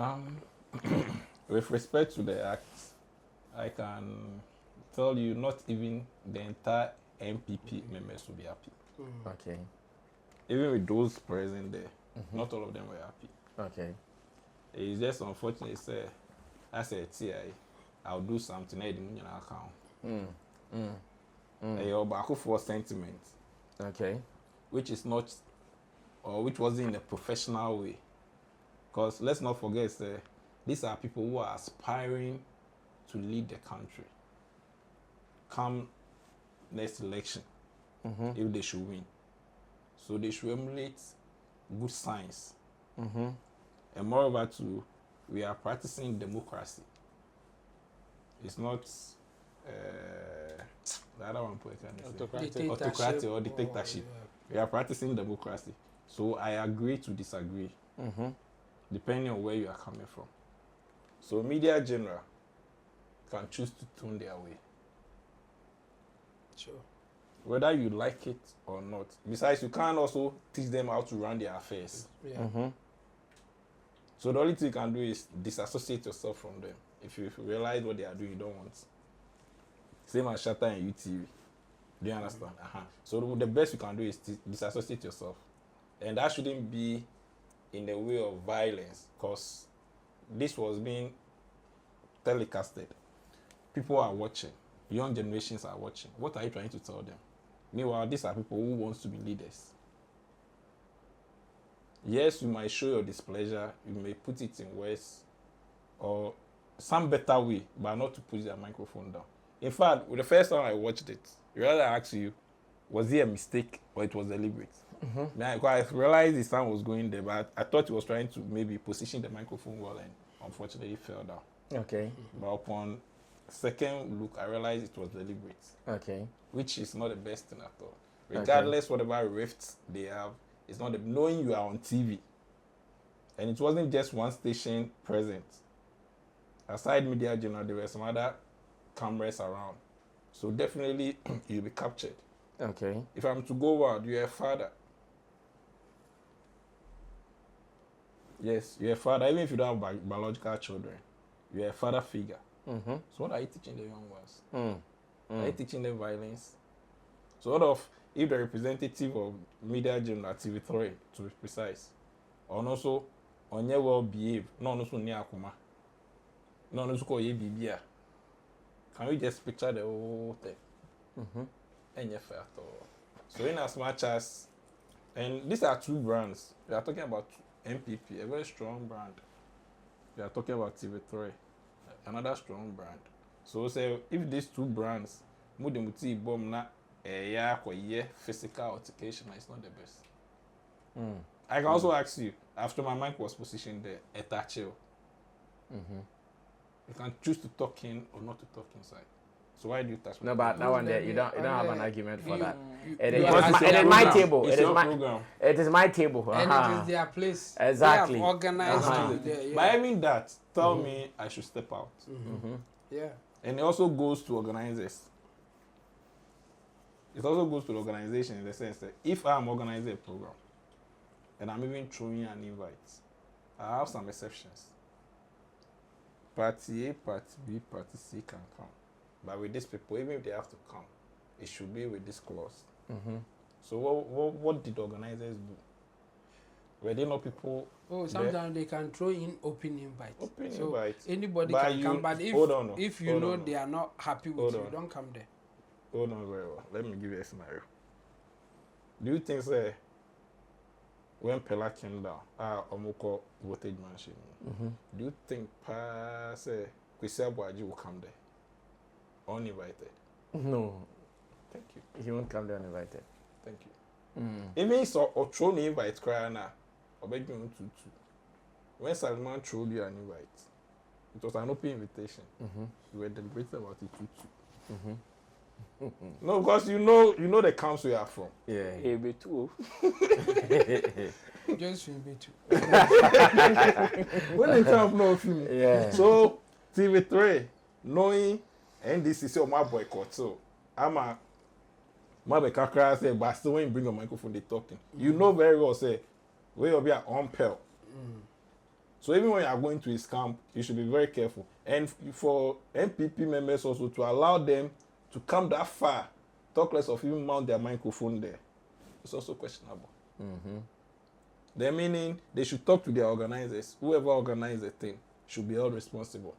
With respect to the act, I can tell you not even the entire NPP members will be happy. Okay. Even with those present there, not all of them were happy. Okay. It's just unfortunate, say, I said, I'll do something I didn't account. A for sentiment. Okay. Which is not, or which wasn't in a professional way. Because let's not forget, these are people who are aspiring to lead the country. Come next election, if they should win. So they should emulate good science. And moreover, too, we are practicing democracy. It's not the other one, autocratic or dictatorship. We are practicing democracy. So I agree to disagree, depending on where you are coming from. So media general can choose to tune their way. Sure. Whether you like it or not. Besides, you can't also teach them how to run their affairs. Yeah. So the only thing you can do is disassociate yourself from them. If you realize what they are doing, you don't want. Same as Shatta and UTV. Do you understand? So the best you can do is disassociate yourself. And that shouldn't be in the way of violence, because this was being telecasted. People are watching. young generations are watching. What are you trying to tell them? Meanwhile, these are people who want to be leaders. Yes, you might show your displeasure, you may put it in words or some better way, but not to put your microphone down. In fact, the first time I watched it, rather ask you, was it a mistake or it was deliberate? I realized the sound was going there, but I thought he was trying to maybe position the microphone well, and unfortunately it fell down. Okay. But upon second look, I realized it was deliberate. Okay. Which is not the best thing at all. Regardless whatever rifts they have, it's not knowing you are on TV. And it wasn't just one station present. Aside Media General, there were some other cameras around. So definitely you'll be captured. Okay. If I'm to go wild, you're a father. Yes, you're a father. Even if you don't have biological children, you're a father figure. So what are you teaching the young ones? Are you teaching them violence? So what of if the representative of Media General TV3, to be precise, or also on your well behaved, not also near Akuma, not also call you BBA, can we just picture the whole thing? And your fair at all. So in as much as, and these are two brands. We are talking about NPP, a very strong brand. We are talking about TV3, another strong brand. So say if these two brands, Mudimuti bomb na physical altercation, it's not the best. I can also ask you, after my mic was positioned there, you can choose to talk in or not to talk inside. So why do you touch? No, but that one there, you don't have an argument for that. It is my table. It is my program. It is my table. And it is their place. Exactly. They have organized it. By having that, tell me I should step out. Yeah. And it also goes to organizers. It also goes to the organization in the sense that if I'm organizing a program and I'm even throwing an invite, I have some exceptions. Party A, Party B, Party C can come. But with these people, even if they have to come, it should be with this clause. So what did organizers do? Were there not people? Oh, sometimes they can throw in open invite. So anybody can come, but if you know they are not happy with you, don't come there. Hold on very well. Let me give you a scenario. Do you think, say, when Pella came down, Omoko voltage machine, do you think, say, Kwesi Abuaji will come there? Uninvited? No. Thank you. He won't come there uninvited. Thank you. Even so, or throw an invite, cry now, or beg you to. When Salman threw you an invite, it was an open invitation. You were deliberating about it too. No, because you know the council you are from. Yeah. AB2. Just AB2. When they come no film. Yeah. So TV3 knowing NDC say my boycott. So I'm a my kakra say, but still when you bring a microphone they talking. You know very well say where you'll be at on-pel. So even when you are going to his camp, you should be very careful. And for NPP members also to allow them to come that far, talk less of even mount their microphone there, it's also questionable. Their meaning they should talk to their organizers. Whoever organized the thing should be held responsible.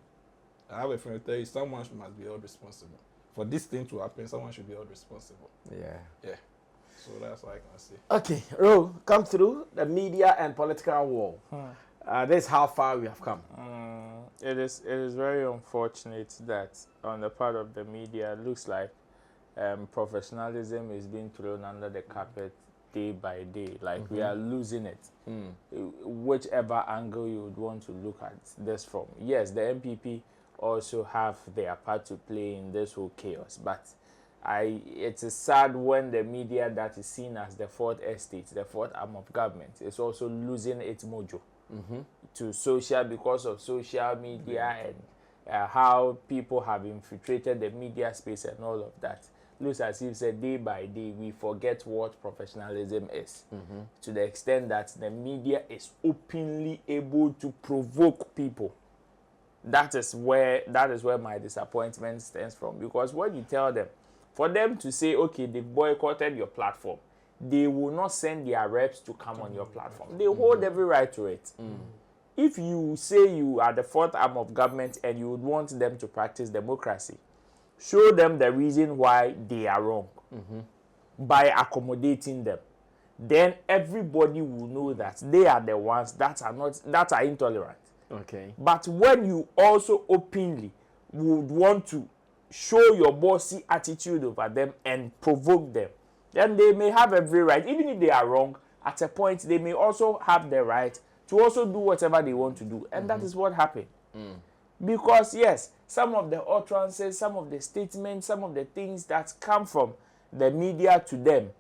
I have a friend who tell you someone must be held responsible. For this thing to happen, someone should be held responsible. Yeah. So that's what I can say. Okay, Ro, come through the media and political war. This is how far we have come. It is very unfortunate that on the part of the media, it looks like professionalism is being thrown under the carpet day by day. Like we are losing it. Whichever angle you would want to look at this from. Yes, the NPP also have their part to play in this whole chaos, but it is sad when the media that is seen as the fourth estate, the fourth arm of government, is also losing its mojo. To social because of social media and how people have infiltrated the media space and all of that. Looks as if said day by day we forget what professionalism is, to the extent that the media is openly able to provoke people. That is where my disappointment stems from, because when you tell them, for them to say okay they boycotted your platform, they will not send their reps to come on your platform. They hold every right to it. If you say you are the fourth arm of government and you would want them to practice democracy, show them the reason why they are wrong by accommodating them. Then everybody will know that they are the ones that are intolerant. Okay. But when you also openly would want to show your bossy attitude over them and provoke them, then they may have every right, even if they are wrong, at a point they may also have the right to also do whatever they want to do. And that is what happened. Because yes, some of the utterances, some of the statements, some of the things that come from the media to them,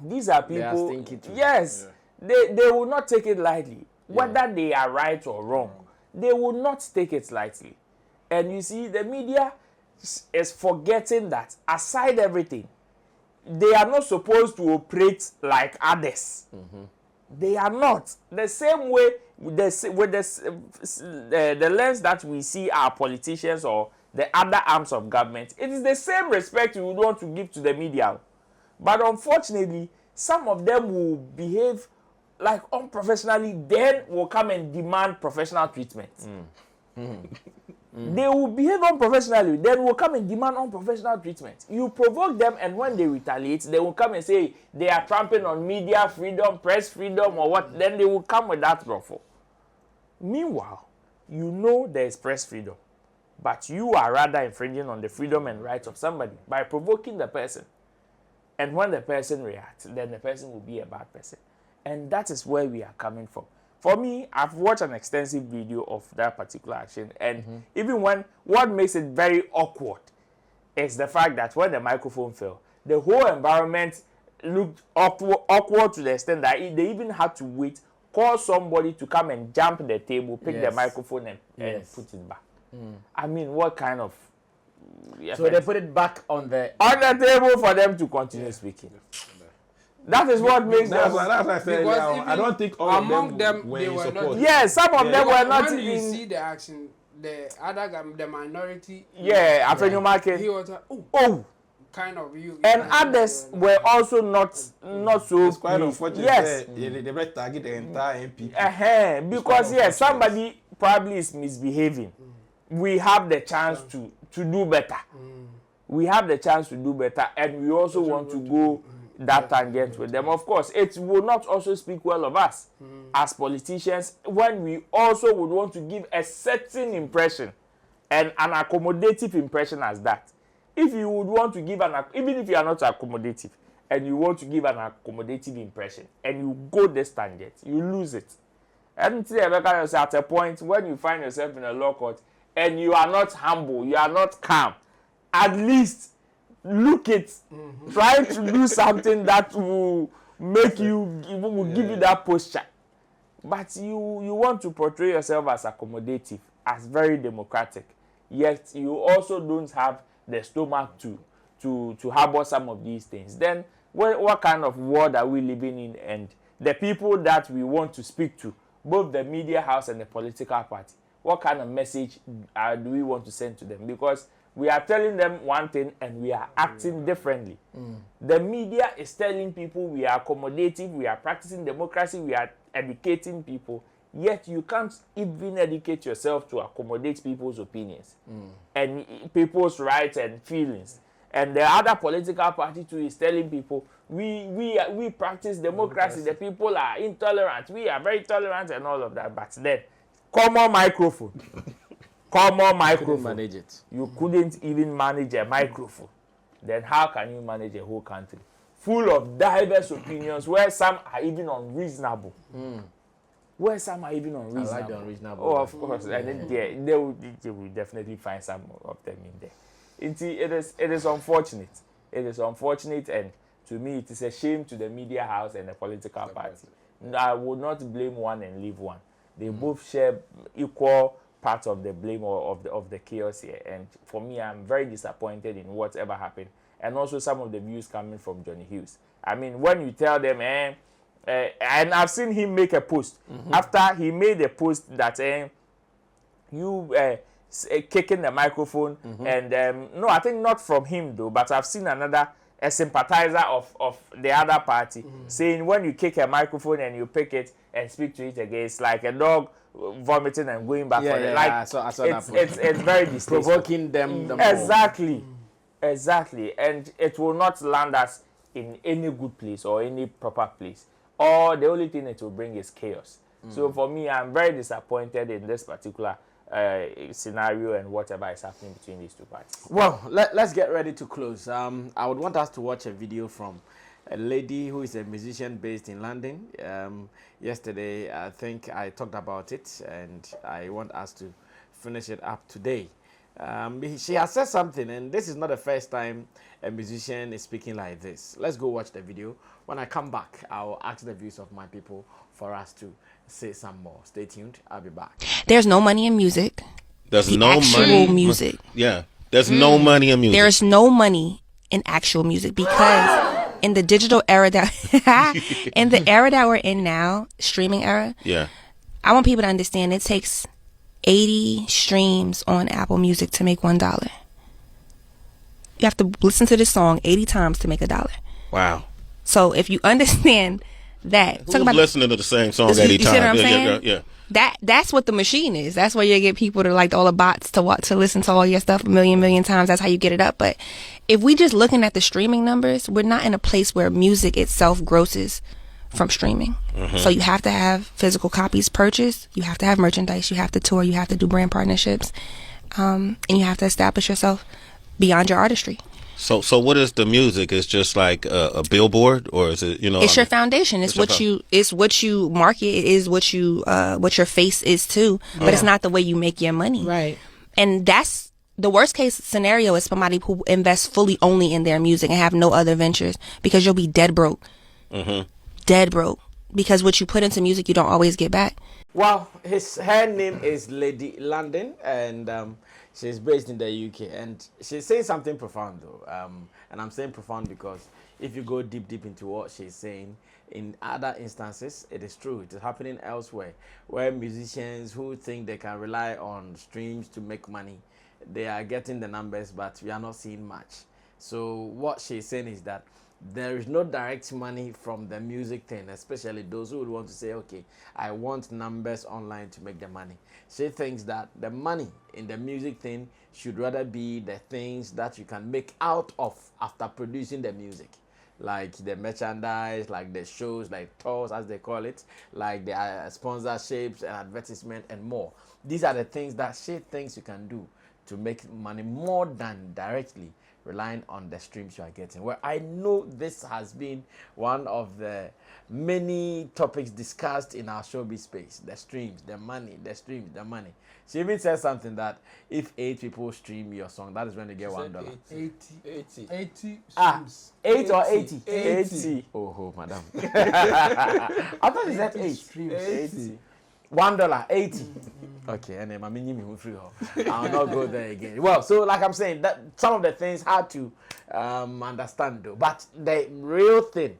these are people, yes, they will not take it lightly. Whether they are right or wrong, they will not take it lightly. And you see, the media is forgetting that aside everything, they are not supposed to operate like others. They are not. The same way with the lens that we see our politicians or the other arms of government, it is the same respect we would want to give to the media. But unfortunately, some of them will behave like unprofessionally, then will come and demand professional treatment. They will behave unprofessionally, then will come and demand unprofessional treatment. You provoke them, and when they retaliate, they will come and say they are trampling on media freedom, press freedom, or what. Then they will come with that ruffle. Meanwhile, you know there is press freedom, but you are rather infringing on the freedom and rights of somebody by provoking the person. And when the person reacts, then the person will be a bad person. And that is where we are coming from. For me, I've watched an extensive video of that particular action, and even when what makes it very awkward is the fact that when the microphone fell, the whole environment looked awkward to the extent that they even had to wait, call somebody to come and jump the table, pick the microphone and put it back. I mean, what kind of... So they put it back on the table for them to continue speaking. That is what makes them. That's what I said. I don't think all of them were in support. Yes, some of them were not. When you see the action, the other guy, the minority. Yeah, after New Market. He was like, oh, kind of you. And others were also not so. It's quite unfortunate. Yes, they might target the entire NPP. Because yes, somebody probably is misbehaving. We have the chance to do better. We have the chance to do better, and we also want to go that tangent with them. Of course, it will not also speak well of us as politicians when we also would want to give a certain impression and an accommodative impression as that. If you would want to give even if you are not accommodative and you want to give an accommodative impression and you go this tangent, you lose it. And at a point when you find yourself in a law court and you are not humble, you are not calm, at least look it, try to do something that will make you, will give you that posture. But you want to portray yourself as accommodative, as very democratic, yet you also don't have the stomach to harbor some of these things. Then what kind of world are we living in? And the people that we want to speak to, both the media house and the political party, what kind of message do we want to send to them? Because we are telling them one thing and we are acting differently. The media is telling people we are accommodative, we are practicing democracy, we are educating people, yet you can't even educate yourself to accommodate people's opinions and people's rights and feelings. And the other political party too is telling people we practice democracy, the people are intolerant, we are very tolerant and all of that. But then, common microphone. Common microphone. Manage it. You couldn't even manage a microphone. Then how can you manage a whole country full of diverse opinions where some are even unreasonable? Where some are even unreasonable. I like the unreasonable. Oh, of course. And then they will definitely find some of them in there. It is unfortunate. It is unfortunate, and to me, it is a shame to the media house and the political party. I would not blame one and leave one. They both share equal part of the blame or of the chaos here. And for me, I'm very disappointed in whatever happened. And also some of the views coming from Johnny Hughes. I mean, when you tell them, and I've seen him make a post. After he made a post that you kicking the microphone, and no, I think not from him though, but I've seen another a sympathizer of the other party, saying when you kick a microphone and you pick it and speak to it again, it's like a dog vomiting and going back for it. Like I saw it's very distasteful. Provoking them exactly. Exactly. And it will not land us in any good place or any proper place. Or the only thing it will bring is chaos. So for me, I'm very disappointed in this particular scenario and whatever is happening between these two parties. Well, let's get ready to close. I would want us to watch a video from a lady who is a musician based in London. Yesterday, I think I talked about it, and I want us to finish it up today. She has said something, and this is not the first time a musician is speaking like this. Let's go watch the video. When I come back, I'll ask the views of my people for us to say some more. Stay tuned. I'll be back. There's no money in music. There's no money. Music. Yeah. There's no money in music. There's no money in actual music because in the digital era that we're in now, streaming era. Yeah. I want people to understand it takes 80 streams on Apple Music to make $1. You have to listen to this song 80 times to make $1. Wow. So if you understand that, who's listening to the same song 80 times? You see what I'm saying? Yeah. That's what the machine is. That's where you get people to like all the bots to listen to all your stuff a million times. That's how you get it up. But if we just looking at the streaming numbers, we're not in a place where music itself grosses from streaming. So you have to have physical copies purchased. You have to have merchandise. You have to tour. You have to do brand partnerships, and you have to establish yourself beyond your artistry. So what is the music? It's just like a billboard, or is it, It's your foundation. It's what you market. It is what your face is too. But it's not the way you make your money. Right. And that's the worst case scenario is somebody who invests fully only in their music and have no other ventures, because you'll be dead broke. Dead broke. Because what you put into music, you don't always get back. Well, her name is Lady London, and she's based in the UK, and she's saying something profound though. And I'm saying profound because if you go deep into what she's saying, in other instances, it is true. It is happening elsewhere, where musicians who think they can rely on streams to make money, they are getting the numbers, but we are not seeing much. So what she's saying is that there is no direct money from the music thing, especially those who would want to say, okay, I want numbers online to make the money. She thinks that the money in the music thing should rather be the things that you can make out of after producing the music, like the merchandise, like the shows, like tours as they call it, like the sponsorships and advertisement and more. These are the things that she thinks you can do to make money more than directly relying on the streams you are getting. Well, I know this has been one of the many topics discussed in our showbiz space. The streams, the money, the streams, the money. She even said something that if 8 people stream your song, that is when you get $1. 80 streams. 8 or 80? 80. Oh, madam. I thought you said 8 streams. 80. $1, 80. Okay, and then my mini me free. I'll not go there again. Well, so like I'm saying, that some of the things hard to understand though. But the real thing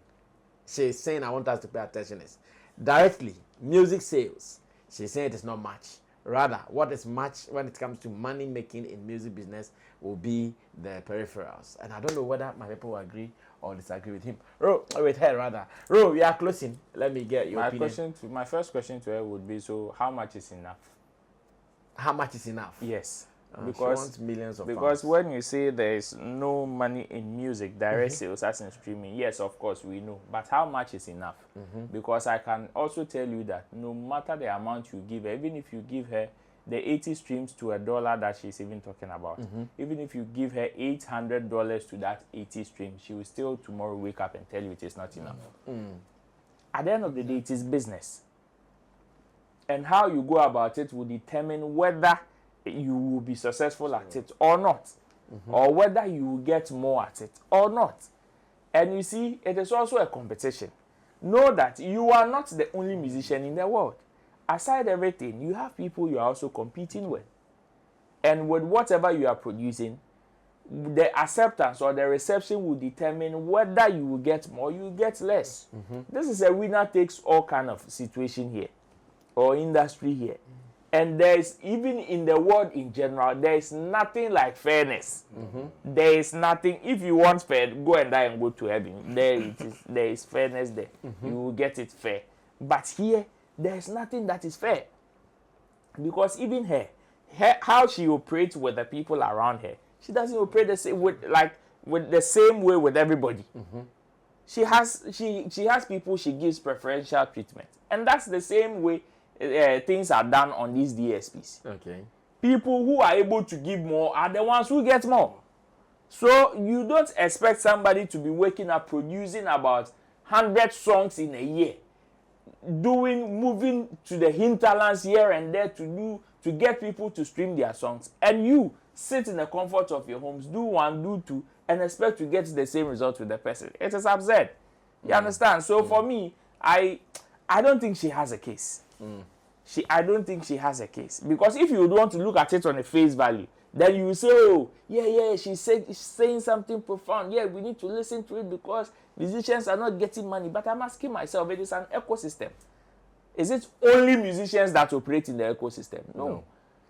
she's saying I want us to pay attention is directly music sales. She's saying it is not much. Rather, what is much when it comes to money making in music business will be the peripherals. And I don't know whether my people will agree or disagree with him. With her rather. We are closing. Let me get your opinion. My first question to her would be, so how much is enough? How much is enough? Yes. Because she wants millions of because pounds. When you say there is no money in music, direct sales as in streaming, yes, of course we know. But how much is enough? Because I can also tell you that no matter the amount you give her, even if you give her the 80 streams to $1 that she's even talking about, even if you give her $800 to that 80 streams, she will still tomorrow wake up and tell you it is not enough. At the end of the day, it is business. And how you go about it will determine whether you will be successful at it or not, or whether you will get more at it or not. And you see, it is also a competition. Know that you are not the only musician in the world. Aside everything, you have people you are also competing with. And with whatever you are producing, the acceptance or the reception will determine whether you will get more or you will get less. This is a winner takes all kind of situation here, or industry here. And there's, even in the world in general, there is nothing like fairness. There is nothing. If you want fair, go and die and go to heaven. There it is. There is fairness there. You will get it fair. But here, there is nothing that is fair. Because even her, how she operates with the people around her, she doesn't operate the same with the same way with everybody. She has people she gives preferential treatment, and that's the same way things are done on these DSPs. Okay. People who are able to give more are the ones who get more. So you don't expect somebody to be waking up producing about 100 songs in a year, moving to the hinterlands here and there to get people to stream their songs, and you sit in the comfort of your homes, do one, do two, and expect to get the same result with the person. It is absurd. You understand? So for me, I don't think she has a case. I don't think she has a case, because if you would want to look at it on a face value, then you will say, oh, yeah, she's saying something profound. Yeah, we need to listen to it because musicians are not getting money. But I'm asking myself, it is an ecosystem. Is it only musicians that operate in the ecosystem? No.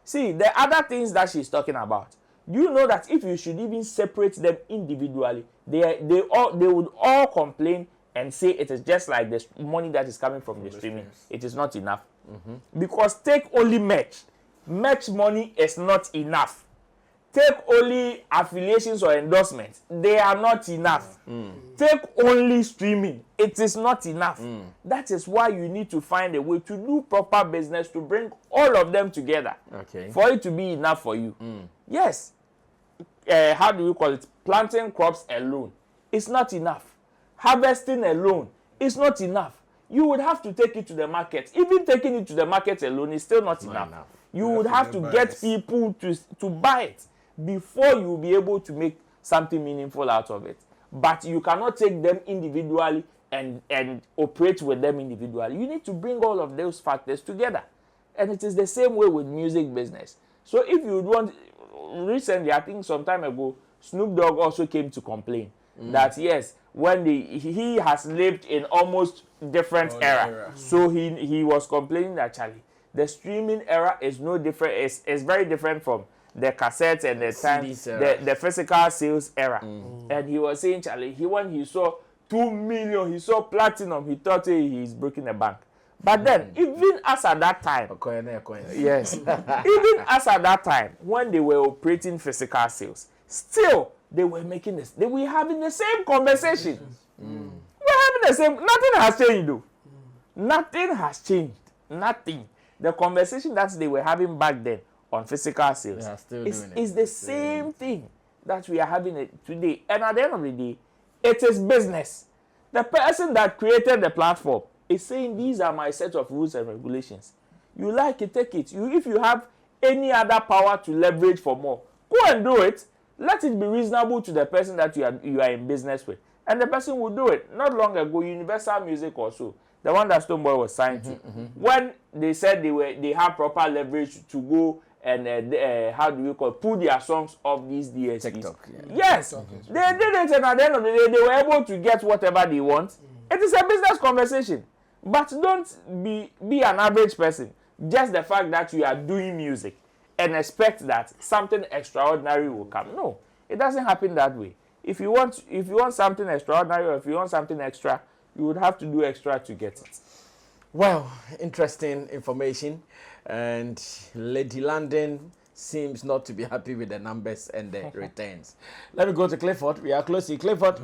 See, the other things that she's talking about, do you know that if you should even separate them individually, they would all complain and say it is just like the money that is coming from the streaming. It is not enough. Because take only merch money is not enough. Take only affiliations or endorsements, they are not enough. Take only streaming, it is not enough. That is why you need to find a way to do proper business to bring all of them together for it to be enough for you. Yes. How do we call it? Planting crops alone is not enough. Harvesting alone is not enough. You would have to take it to the market. Even taking it to the market alone is still not enough. You would have to get people to buy it before you will be able to make something meaningful out of it. But you cannot take them individually and operate with them individually. You need to bring all of those factors together. And it is the same way with music business. So if you want, recently, I think some time ago, Snoop Dogg also came to complain that yes, when he has lived in almost different era. So he was complaining that, Charlie, the streaming era is no different. It's very different from the cassettes and the time, the physical sales era. And he was saying, Charlie, when he saw 2 million, he saw platinum, he thought he's breaking the bank. But then, even as at that time, yes, even as at that time, when they were operating physical sales, still they were making this. They were having the same conversation. We're having the same. Nothing has changed, though. Nothing has changed. Nothing. The conversation that they were having back then on physical sales is the same thing that we are having today. And at the end of the day, it is business. The person that created the platform is saying, these are my set of rules and regulations. You like it, take it. If you have any other power to leverage for more, go and do it. Let it be reasonable to the person that you are in business with. And the person will do it. Not long ago, Universal Music also, the one that Stonebwoy was signed to, when they said they have proper leverage to go and how do we call it, pull their songs off these DSPs. TikTok, yes, they did it, and at the end of the day, they were able to get whatever they want. It is a business conversation. But don't be an average person. Just the fact that you are doing music and expect that something extraordinary will come. No, it doesn't happen that way. If you want something extraordinary, or if you want something extra, you would have to do extra to get it. Well, interesting information. And Lady London seems not to be happy with the numbers and the returns. Let me go to Clifford. We are closing. Clifford,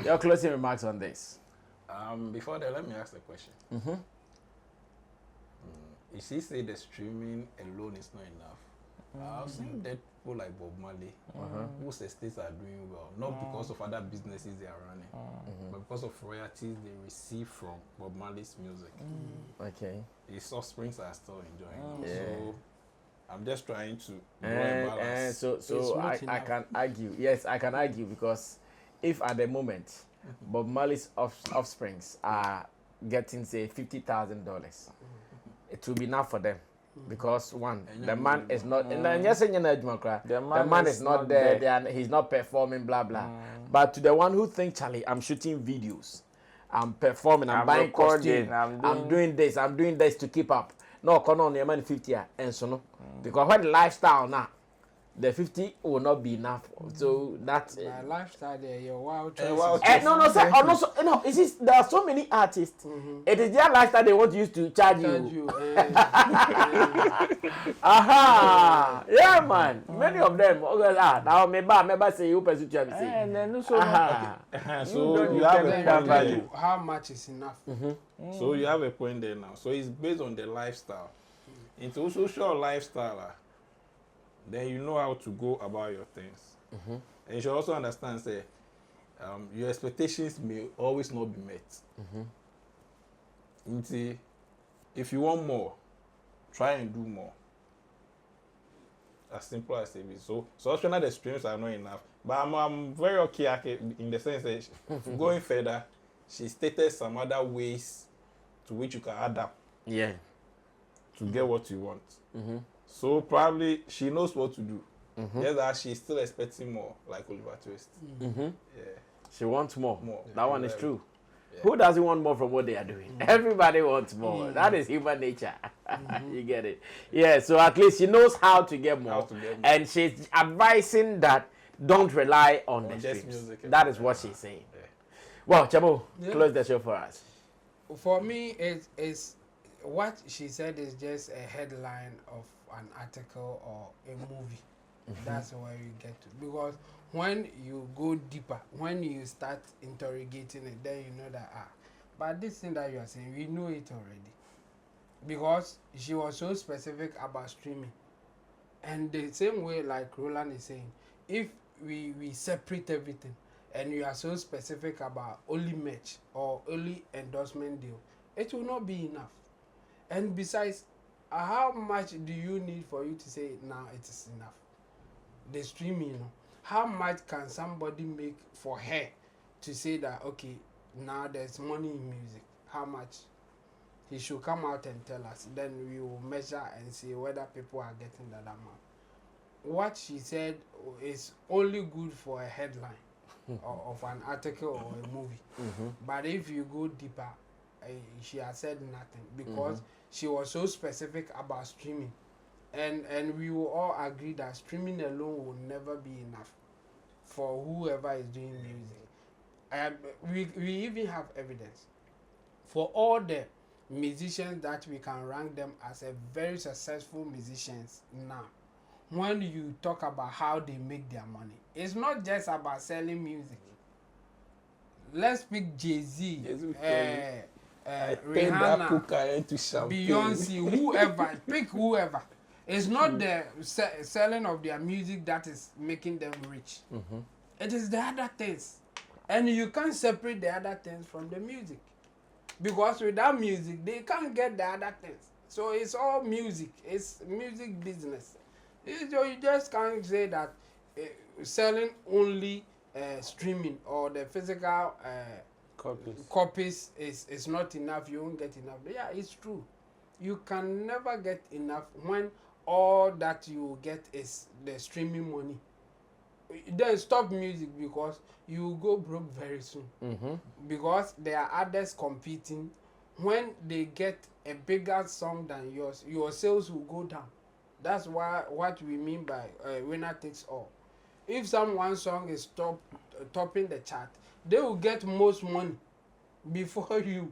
your closing remarks on this. Before that, let me ask a question. You see, say the streaming alone is not enough. I've seen that people like Bob Marley, whose estates are doing well, not because of other businesses they are running, but because of royalties they receive from Bob Marley's music. Okay. His offsprings are still enjoying it. So I'm just trying to draw a balance. So I can argue. Yes, I can argue, because if at the moment Bob Marley's offsprings are getting, say, $50,000, it will be enough for them. Because one, the man is not. The man is not there. He's not performing. Blah blah. But to the one who thinks, Charlie, I'm shooting videos, I'm performing, I'm buying costumes, I'm doing this to keep up. no come on the money 50 and so no because when the lifestyle now the 50 will not be enough. So that's my lifestyle there, your wild no, sir. No, it is there are so many artists. It is their lifestyle they want to use to charge you. Aha, yeah, man. Many of them. Now maybe say you pursue to me. So you have a point there. How much is enough? So you have a point there now. So it's based on the lifestyle. Into social lifestyle. Then you know how to go about your things. And you should also understand that your expectations may always not be met. If you want more, try and do more. As simple as it is. So optional the streams are not enough. But I'm very okay in the sense that going further, she stated some other ways to which you can adapt. Yeah. To get what you want. So probably she knows what to do. Just that she's still expecting more, like Oliver Twist. Yeah. She wants more. That one is true. Yeah. Who doesn't want more from what they are doing? Everybody wants more. That is human nature. You get it? Yeah, so at least she knows how to get more. And she's advising that don't rely on the streams. That is what she's saying. Yeah. Well, Chabo, close the show for us. For me, it's what she said is just a headline of an article or a movie. That's where you get to, because when you go deeper, when you start interrogating it, then you know that but this thing that you are saying, we know it already, because she was so specific about streaming. And the same way, like Roland is saying, if we separate everything and you are so specific about only match or only endorsement deal, it will not be enough. And besides, how much do you need for you to say now it is enough? The streaming, you know, how much can somebody make for her to say that, okay, now there's money in music? How much? He should come out and tell us. Then we will measure and see whether people are getting that amount. What she said is only good for a headline of an article or a movie. But if you go deeper, she has said nothing, because she was so specific about streaming. And we will all agree that streaming alone will never be enough for whoever is doing music. We even have evidence for all the musicians that we can rank them as a very successful musicians now. When you talk about how they make their money, it's not just about selling music. Let's pick Jay-Z, Rihanna, Beyonce, whoever. Pick whoever. It's not the selling of their music that is making them rich. It is the other things. And you can't separate the other things from the music. Because without music, they can't get the other things. So it's all music. It's music business. So you just can't say that selling only streaming or the physical copies is not enough. You won't get enough. Yeah, it's true. You can never get enough when all that you get is the streaming money. Then stop music, because you will go broke very soon. Because there are others competing. When they get a bigger song than yours, your sales will go down. That's what we mean by winner takes all. If someone's song is topping the chart, they will get most money before you,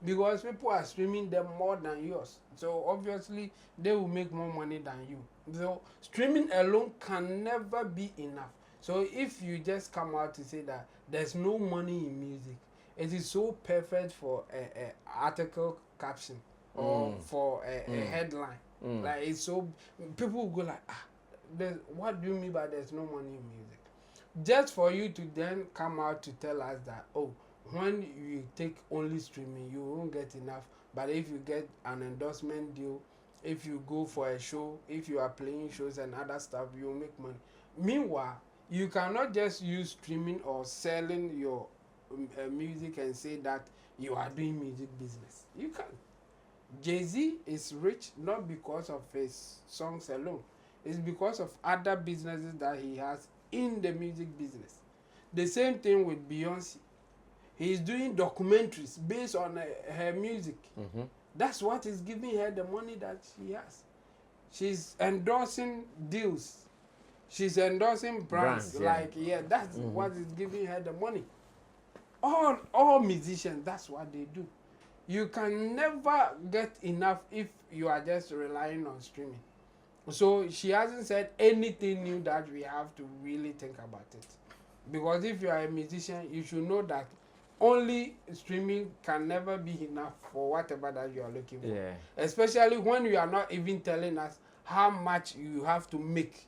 because people are streaming them more than yours. So obviously they will make more money than you. So streaming alone can never be enough. So if you just come out to say that there's no money in music, it is so perfect for a article caption or for a headline. Like, it's so, people will go like, what do you mean by there's no money in music? Just for you to then come out to tell us that, oh, when you take only streaming, you won't get enough. But if you get an endorsement deal, if you go for a show, if you are playing shows and other stuff, you will make money. Meanwhile, you cannot just use streaming or selling your music and say that you are doing music business. You can't. Jay-Z is rich not because of his songs alone. It's because of other businesses that he has in the music business. The same thing with Beyonce. He's doing documentaries based on her music. That's what is giving her the money that she has. She's endorsing deals. She's endorsing brands. That's what is giving her the money. All musicians, that's what they do. You can never get enough if you are just relying on streaming. So she hasn't said anything new that we have to really think about it. Because if you are a musician, you should know that only streaming can never be enough for whatever that you are looking for. Yeah. Especially when you are not even telling us how much you have to make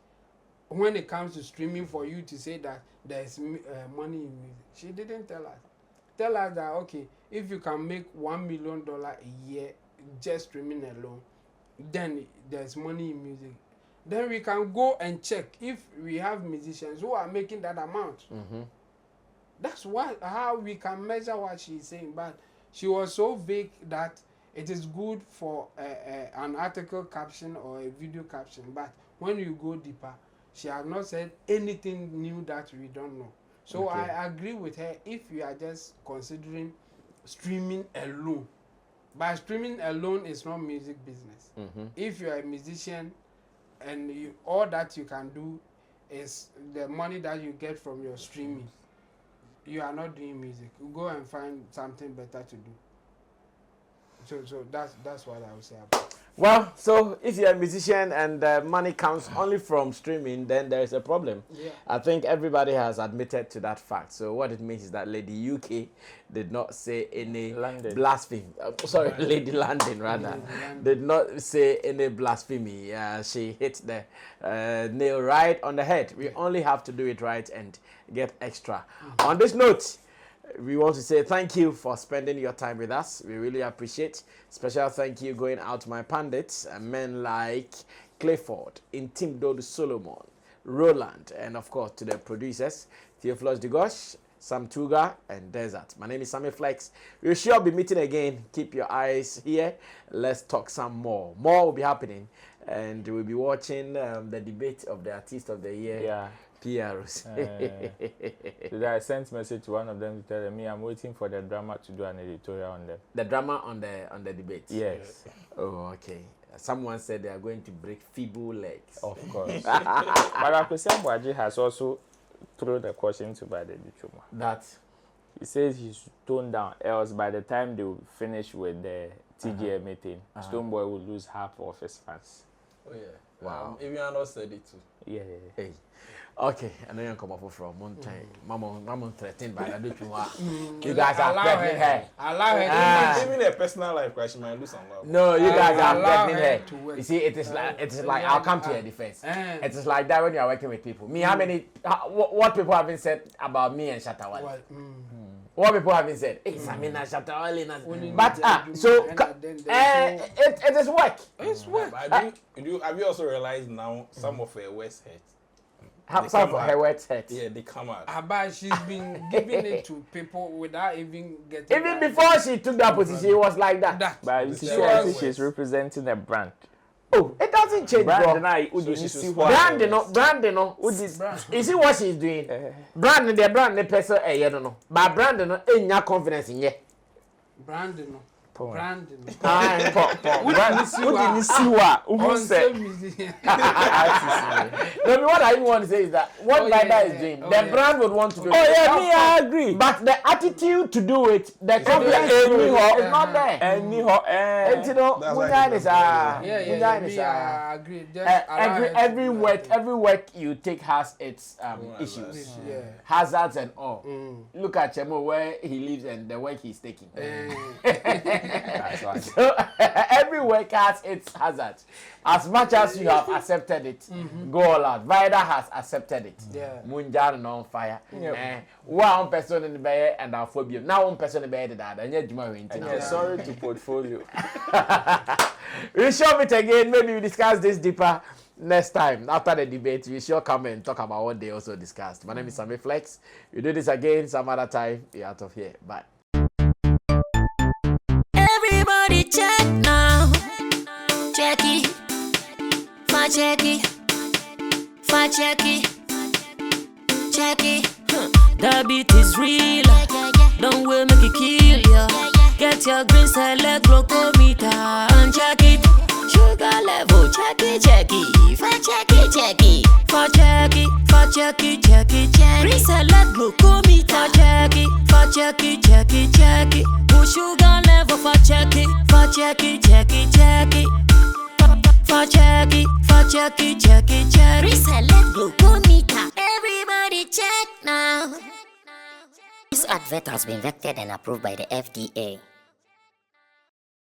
when it comes to streaming for you to say that there is money in music. She didn't tell us. Tell us that, okay, if you can make $1 million a year just streaming alone, then there's money in music. Then we can go and check if we have musicians who are making that amount. That's how we can measure what she's saying. But she was so vague that it is good for an article caption or a video caption. But when you go deeper, she has not said anything new that we don't know. So I agree with her if you are just considering streaming alone. But streaming alone is not music business. If you are a musician and all that you can do is the money that you get from your streaming, you are not doing music. You go and find something better to do. So that's what I would say about it. Well, so if you're a musician and money comes only from streaming, then there is a problem. Yeah. I think everybody has admitted to that fact. So what it means is that Lady UK did not say any blasphemy. Lady London rather did not say any blasphemy. She hit the nail right on the head. We only have to do it right and get extra. On this note, we want to say thank you for spending your time with us. We really appreciate. Special thank you going out to my pundits, men like Clifford, Intimdo Solomon, Roland, and of course to the producers, Theophilus Digosh, Sam Tuga, and Desert. My name is Sammy Flex. We'll sure be meeting again. Keep your eyes here. Let's talk some more. More will be happening, and we'll be watching the debate of the Artist of the Year. Yeah. PRs. I sent a message to one of them to tell me I'm waiting for the drama to do an editorial on them. The drama on the debate? Yes. Oh, okay. Someone said they are going to break feeble legs. Of course. But Akwesi Amboaji has also thrown the question to Bade Dichuma. That? He says he should tone down, else by the time they will finish with the TGM meeting, Stonebwoy will lose half of his fans. Oh, yeah. Wow. Eviano said it too. Yeah. Hey. Okay, I know you come up from one time. Mama threatened by that. You guys are threatening her. Allow her. Even a personal life question might lose some love. No, you guys are threatening her. You see, it is like I'll come to your defense. It is like that when you are working with people. Me, what people have been said about me and Shatawale? What people have been said? Hey, Samina Shatawale. But it is work. It's work. Have you also realized now some of her worst hate? Some for her words hurt. Yeah, they come out. But she's been giving it to people without even getting. Even before she took that position, it was like that. But you see, she's representing a brand. Oh, it doesn't change. Brand, you see what she's doing? Brand, the brand, person, you don't know. But brand, ain't your confidence in you. Brand, Brandon. Who see what? Who said? No, what I even want to say is that what Bida is doing, the brand would want to do it. Oh yeah, me, I agree. But the attitude to do it, the confidence to do it is not there. I agree. Every work you take has its issues, hazards and all. Look at Chemo where he lives and the work he's taking. So every work has its hazards. As much as you have accepted it, go all out. Vida has accepted it. Munjar no on fire. One person in the bay and our phobia. Now one person in the bed that and yet sorry to portfolio. We shall meet again. Maybe we discuss this deeper next time after the debate. We shall come and talk about what they also discussed. My name is Sammy Flex. We do this again some other time. We're out of here. Bye. Everybody check now. Check it. Fact check it. Fact check it. Check it. The beat is real. Don't wait, make it kill ya. Get with your green select glucometer and check it. Sugar level, check it. For check it. For check it. Green select glucometer. For check it. Put sugar level for check it. For check it. For check it. Green select glucometer. Everybody check now. This advert has been vetted and approved by the FDA.